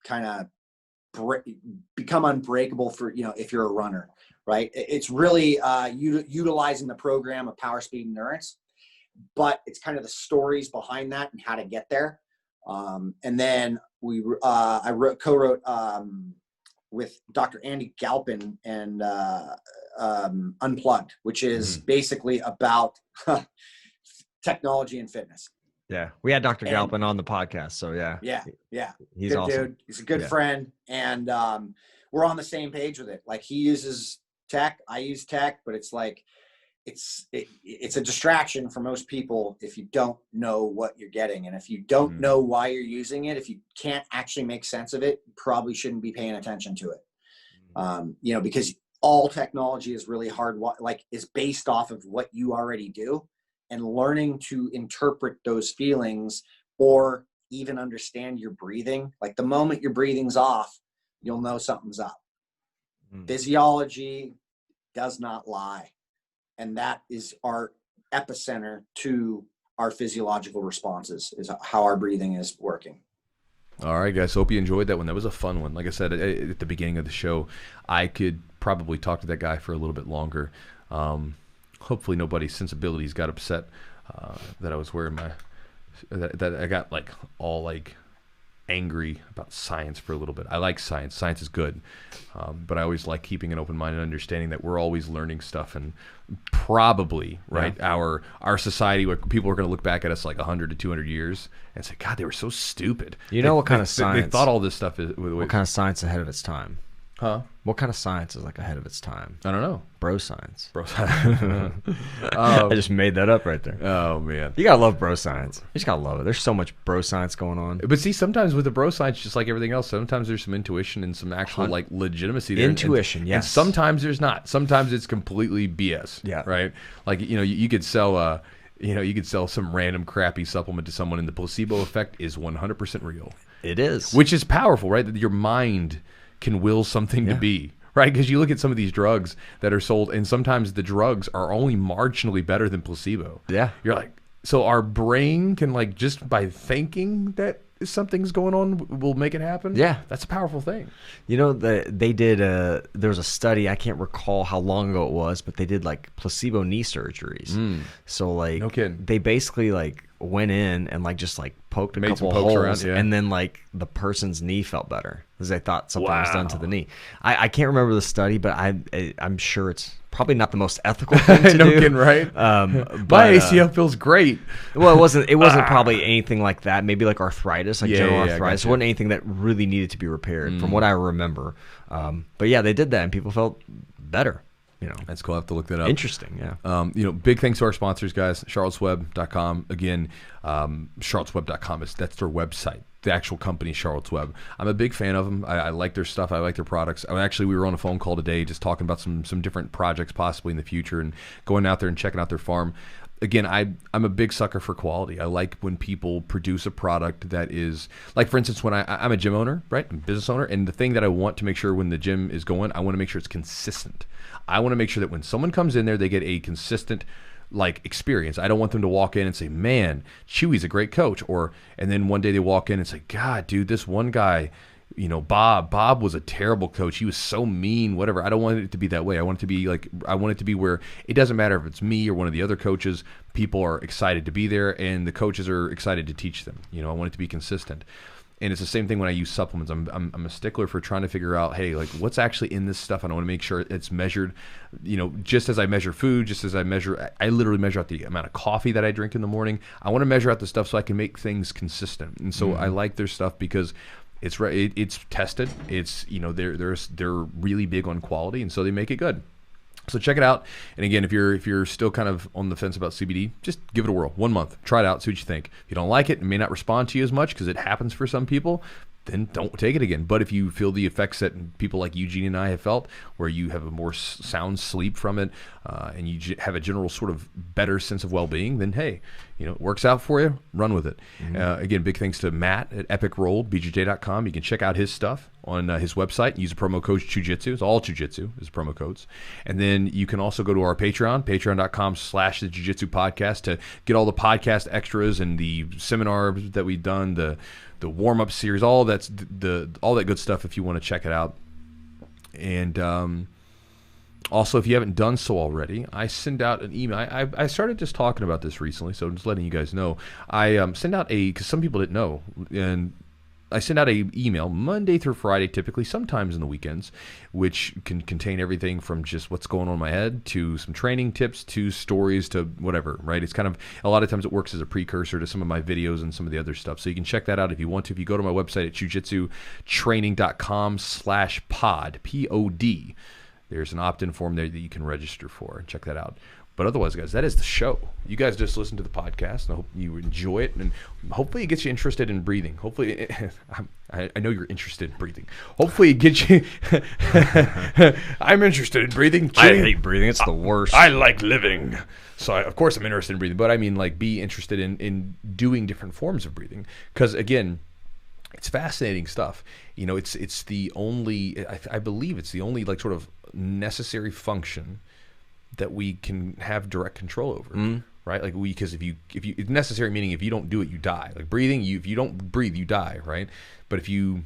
kind of become unbreakable for, if you're a runner, right? It's really utilizing the program of Power, Speed, Endurance, but it's kind of the stories behind that and how to get there. And then I co-wrote with Dr. Andy Galpin and Unplugged, which is basically about technology and fitness. Yeah, we had Dr. Galpin on the podcast, so yeah. He's good awesome. Dude. He's a good friend, and we're on the same page with it. Like, he uses tech, I use tech, but it's like it's a distraction for most people if you don't know what you're getting, and if you don't know why you're using it, if you can't actually make sense of it, you probably shouldn't be paying attention to it. Because all technology is really hard, is based off of what you already do. And learning to interpret those feelings or even understand your breathing. Like, the moment your breathing's off, you'll know something's up. Physiology does not lie. And that is our epicenter to our physiological responses, is how our breathing is working. All right, guys. Hope you enjoyed that one. That was a fun one. Like I said at the beginning of the show, I could probably talk to that guy for a little bit longer. Hopefully nobody's sensibilities got upset that I was wearing that I got all angry about science for a little bit. I like science. Science is good. But I always like keeping an open mind and understanding that we're always learning stuff, and probably, right, our society, where people are going to look back at us 100 to 200 years and say, God, they were so stupid. What kind of science? They thought all this stuff is... What kind of science ahead of its time? Huh? What kind of science is ahead of its time? I don't know. Bro science. Bro science. I just made that up right there. Oh, man. You gotta love bro science. You just gotta love it. There's so much bro science going on. But see, sometimes with the bro science, just like everything else, sometimes there's some intuition and some actual legitimacy there. Intuition, yes. And sometimes there's not. Sometimes it's completely BS. Yeah. Right? You could sell you could sell some random crappy supplement to someone, and the placebo effect is 100% real. It is. Which is powerful, right? That your mind can will something to be, right? Because you look at some of these drugs that are sold, and sometimes the drugs are only marginally better than placebo. Yeah. You're like, so our brain can, just by thinking that something's going on will make it happen? Yeah. That's a powerful thing. They did, there was a study, I can't recall how long ago it was, but they did, placebo knee surgeries. So, no kidding. They basically, went in and just poked a couple holes around, and then the person's knee felt better because they thought something was done to the knee. I can't remember the study, but I'm sure it's probably not the most ethical thing to no do. Kidding, right? My ACL feels great. Well, it wasn't probably anything like that. Maybe arthritis, general arthritis. It wasn't anything that really needed to be repaired, from what I remember. But yeah, they did that, and people felt better. That's cool. I have to look that up. Interesting, yeah. Big thanks to our sponsors, guys. charlottesweb.com. Again, charlottesweb.com that's their website. The actual company, Charlotte's Web. I'm a big fan of them. I like their stuff. I like their products. We were on a phone call today just talking about some different projects possibly in the future and going out there and checking out their farm. Again, I'm a big sucker for quality. I like when people produce a product that is, for instance, when I'm a gym owner, right? I'm a business owner, and the thing that I want to make sure when the gym is going, I want to make sure it's consistent. I want to make sure that when someone comes in there, they get a consistent experience. I don't want them to walk in and say, man, Chewy's a great coach. And then one day they walk in and say, God, dude, this one guy, Bob was a terrible coach. He was so mean, whatever. I don't want it to be that way. I want it to be where it doesn't matter if it's me or one of the other coaches. People are excited to be there, and the coaches are excited to teach them. I want it to be consistent. And it's the same thing when I use supplements. I'm a stickler for trying to figure out, hey, what's actually in this stuff, and I want to make sure it's measured. Just as I measure food, just as I literally measure out the amount of coffee that I drink in the morning. I want to measure out the stuff so I can make things consistent. And so I like their stuff because it's tested. It's they're really big on quality, and so they make it good. So check it out. And again, if you're still kind of on the fence about CBD, just give it a whirl. 1 month. Try it out. See what you think. If you don't like it, it may not respond to you as much because it happens for some people, then don't take it again. But if you feel the effects that people like Eugene and I have felt, where you have a more sound sleep from it, and you have a general sort of better sense of well-being, then hey, it works out for you, run with it. Again, big thanks to Matt at epicrollbjj.com. You can check out his stuff on his website. Use the promo code Chewjitsu. It's all Chewjitsu is promo codes. And then you can also go to our Patreon, patreon.com/the Jiu-Jitsu podcast, to get all the podcast extras and the seminars that we've done, the warm-up series, all that good stuff if you want to check it out. And also, if you haven't done so already, I send out an email. I started just talking about this recently, so I'm just letting you guys know. I send out because some people didn't know, and I send out an email Monday through Friday, typically, sometimes in the weekends, which can contain everything from just what's going on in my head to some training tips to stories to whatever, right? It's kind of, a lot of times it works as a precursor to some of my videos and some of the other stuff. So you can check that out if you want to. If you go to my website at jujitsutraining.com/pod, P-O-D, there's an opt-in form there that you can register for. Check that out. But otherwise, guys, that is the show. You guys just listen to the podcast, and I hope you enjoy it. And hopefully it gets you interested in breathing. Hopefully, I know you're interested in breathing. Hopefully it gets you... I'm interested in breathing. I hate breathing. It's the worst. I like living. So, of course, I'm interested in breathing. But I mean, like, be interested in doing different forms of breathing. Because, again... it's fascinating stuff. It's the only, I believe it's the only like sort of necessary function that we can have direct control over, right? Like because if you it's necessary, meaning if you don't do it, you die. Like breathing, if you don't breathe, you die, right? But if you,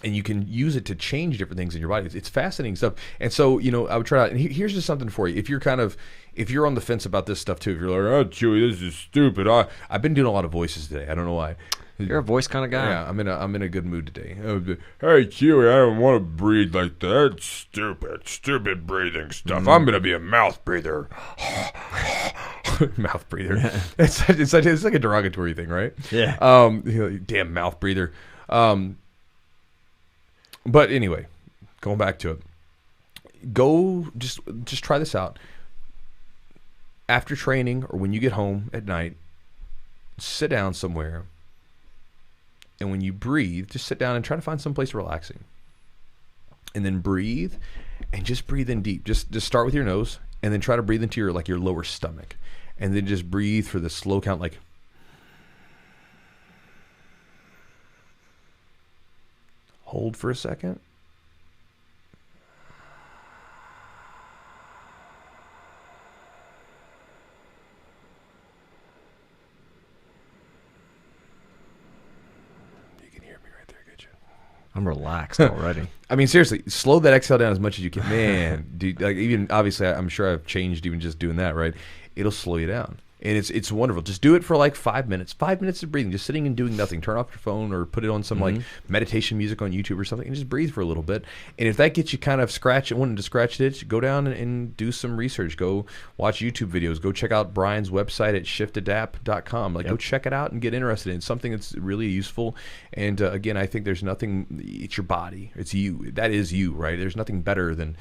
and you can use it to change different things in your body. It's fascinating stuff. And so, I would try out, and here's just something for you. If you're on the fence about this stuff too, if you're like, oh, Chewy, this is stupid. I've been doing a lot of voices today. I don't know why. You're a voice kind of guy. Yeah, I'm in a good mood today. Hey, Chewy, I don't want to breathe like that. It's stupid breathing stuff. I'm gonna be a mouth breather. Mouth breather. It's like a derogatory thing, right? Yeah. Damn mouth breather. But anyway, going back to it. Go just try this out. After training or when you get home at night, sit down somewhere. And when you breathe, just sit down and try to find some place relaxing. And then breathe, and just breathe in deep. Just start with your nose, and then try to breathe into your lower stomach. And then just breathe for the slow count, like... hold for a second. I'm relaxed already. I mean, seriously, slow that exhale down as much as you can. Man, dude, like even obviously, I'm sure I've changed even just doing that, right? It'll slow you down. And it's wonderful. Just do it for like 5 minutes. 5 minutes of breathing, just sitting and doing nothing. Turn off your phone or put it on some like meditation music on YouTube or something, and just breathe for a little bit. And if that gets you kind of wanting to scratch it itch, go down and do some research. Go watch YouTube videos. Go check out Brian's website at shiftadapt.com. Go check it out and get interested in something that's really useful. And again, I think there's nothing. It's your body. It's you. That is you, right? There's nothing better than.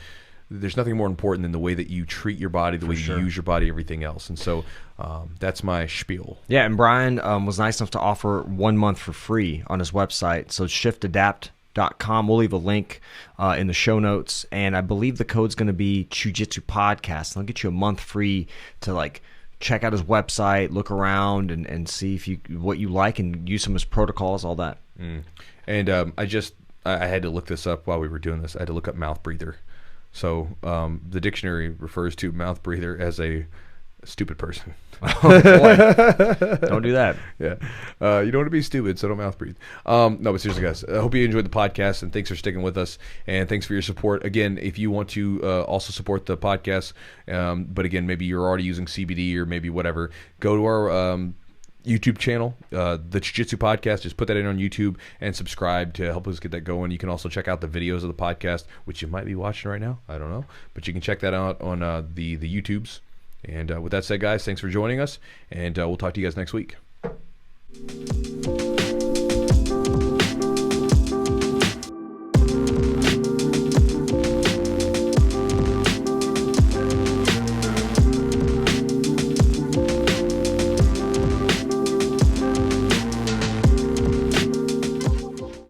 There's nothing more important than the way that you treat your body, the way you use your body, everything else. And so that's my spiel. Yeah, and Brian was nice enough to offer 1 month for free on his website. So shiftadapt.com. We'll leave a link in the show notes. And I believe the code's going to be Jiu-Jitsu Podcast. And I'll get you a month free to check out his website, look around, and see what you like and use some of his protocols, all that. And I had to look this up while we were doing this. I had to look up mouth breather. So the dictionary refers to mouth breather as a stupid person. Oh, boy. Don't do that. Yeah. You don't want to be stupid, so don't mouth breathe. No, but seriously, guys, I hope you enjoyed the podcast, and thanks for sticking with us, and thanks for your support. Again, if you want to also support the podcast, but again, maybe you're already using CBD or maybe whatever, go to our YouTube channel, the Jiu-Jitsu Podcast. Just put that in on YouTube and subscribe to help us get that going. You can also check out the videos of the podcast, which you might be watching right now. I don't know. But you can check that out on the YouTubes. And with that said, guys, thanks for joining us. And we'll talk to you guys next week.